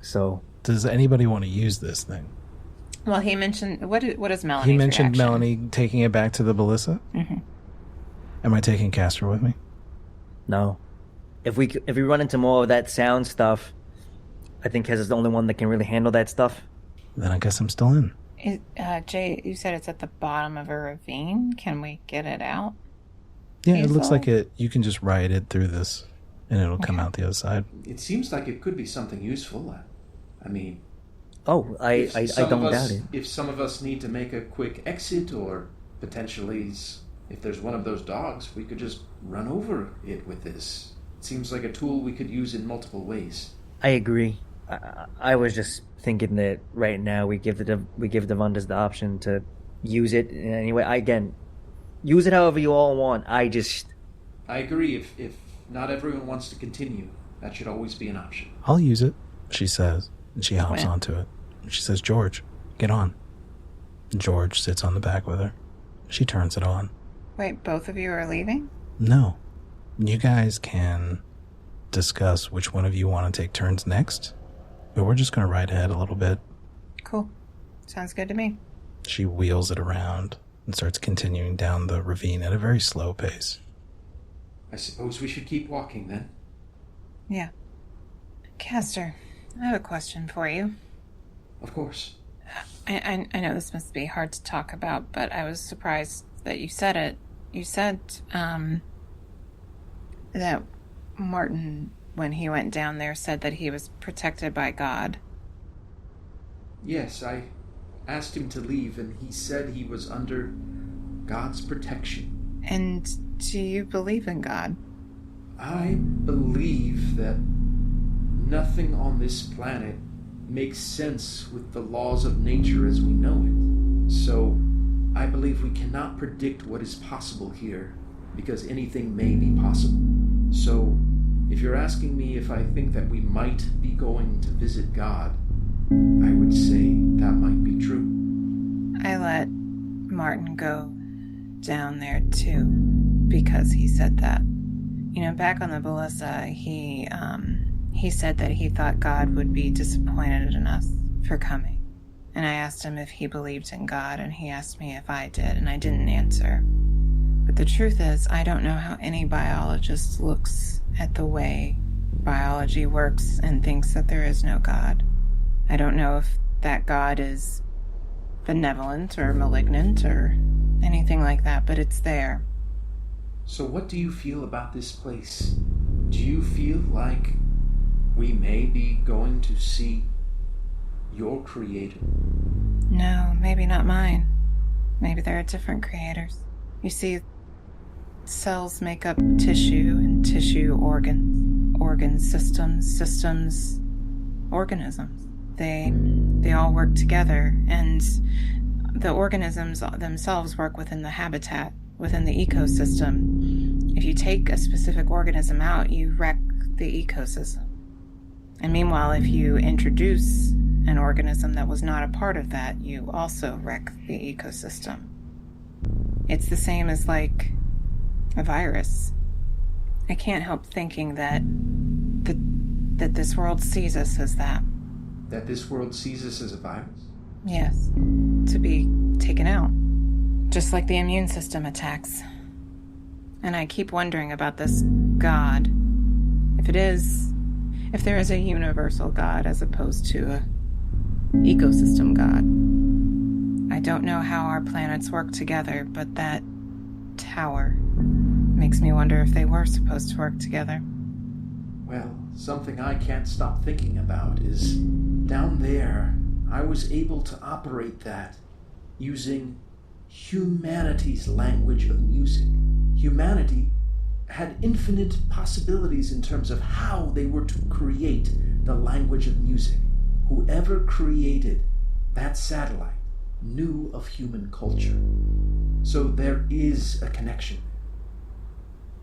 So... Does anybody want to use this thing? Well, he mentioned... What is Melanie's He mentioned reaction? Melanie taking it back to the ballista? Mm-hmm. Am I taking Castor with me? No. If we run into more of that sound stuff, I think Kez is the only one that can really handle that stuff. Then I guess I'm still in. Jay, you said it's at the bottom of a ravine. Can we get it out? Yeah, it looks like it. You can just ride it through this, and it'll come out the other side. It seems like it could be something useful. I mean... Oh, I don't doubt it. If some of us need to make a quick exit or Potentially, if there's one of those dogs, we could just run over it with this. It seems like a tool we could use in multiple ways. I agree. I was just thinking that right now we give the Devondas the option to use it in any way. Use it however you all want. I agree. If not everyone wants to continue, that should always be an option. I'll use it, she says, and she hops onto it. She says, George, get on. George sits on the back with her. She turns it on. Wait, both of you are leaving? No. You guys can discuss which one of you want to take turns next, but we're just going to ride ahead a little bit. Cool. Sounds good to me. She wheels it around and starts continuing down the ravine at a very slow pace. I suppose we should keep walking then. Yeah. Castor, I have a question for you. Of course. I know this must be hard to talk about, but I was surprised that you said it. You said, that Martin, when he went down there, said that he was protected by God. Yes, I asked him to leave, and he said he was under God's protection. And do you believe in God? I believe that nothing on this planet makes sense with the laws of nature as we know it. So, I believe we cannot predict what is possible here, because anything may be possible. So, if you're asking me if I think that we might be going to visit God, I would say that might be true. I let Martin go down there too, because he said that. You know, back on the Ballista, he said that he thought God would be disappointed in us for coming. And I asked him if he believed in God, and he asked me if I did, and I didn't answer. But the truth is, I don't know how any biologist looks at the way biology works and thinks that there is no God. I don't know if that God is benevolent or malignant or anything like that, but it's there. So what do you feel about this place? Do you feel like we may be going to see your creator? No, maybe not mine. Maybe there are different creators. You see, cells make up tissue, and tissue organs, systems, organisms. They all work together, and the organisms themselves work within the habitat, within the ecosystem. If you take a specific organism out, you wreck the ecosystem. And meanwhile, if you introduce an organism that was not a part of that, you also wreck the ecosystem. It's the same as like a virus. I can't help thinking that this world sees us as that. That this world sees us as a virus? Yes. To be taken out. Just like the immune system attacks. And I keep wondering about this God. If there is a universal God as opposed to a ecosystem God. I don't know how our planets work together, but that tower makes me wonder if they were supposed to work together. Well, something I can't stop thinking about is down there, I was able to operate that using humanity's language of music. Humanity had infinite possibilities in terms of how they were to create the language of music. Whoever created that satellite knew of human culture. So there is a connection,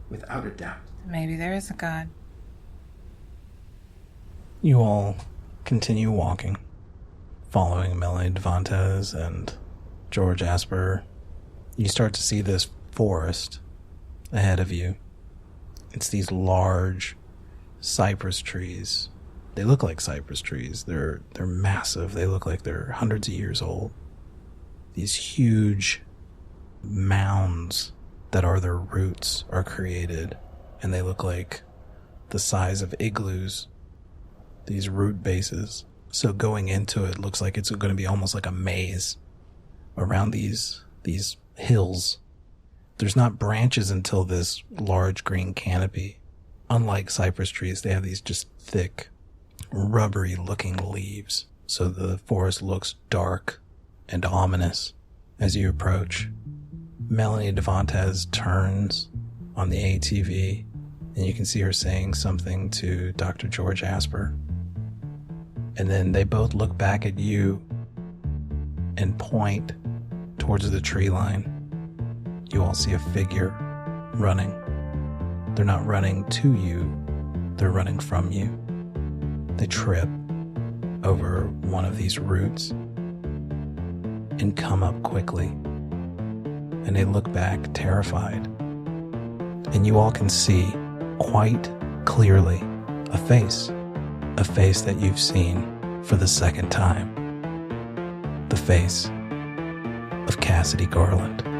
without a doubt. Maybe there is a God. You all continue walking, following Melanie Devontes and George Asper. You start to see this forest ahead of you. It's these large cypress trees. They look like cypress trees. They're massive. They look like they're hundreds of years old. These huge mounds that are their roots are created, and they look like the size of igloos, these root bases. So going into it looks like it's going to be almost like a maze around these hills. There's not branches until this large green canopy. Unlike cypress trees, they have these just thick, rubbery looking leaves. So the forest looks dark and ominous as you approach. Melanie Devantez turns on the ATV, and you can see her saying something to Dr. George Asper. And then they both look back at you and point towards the tree line. You all see a figure running. They're not running to you, they're running from you. They trip over one of these roots and come up quickly. And they look back terrified. And you all can see quite clearly a face that you've seen for the second time. The face of Cassidy Garland.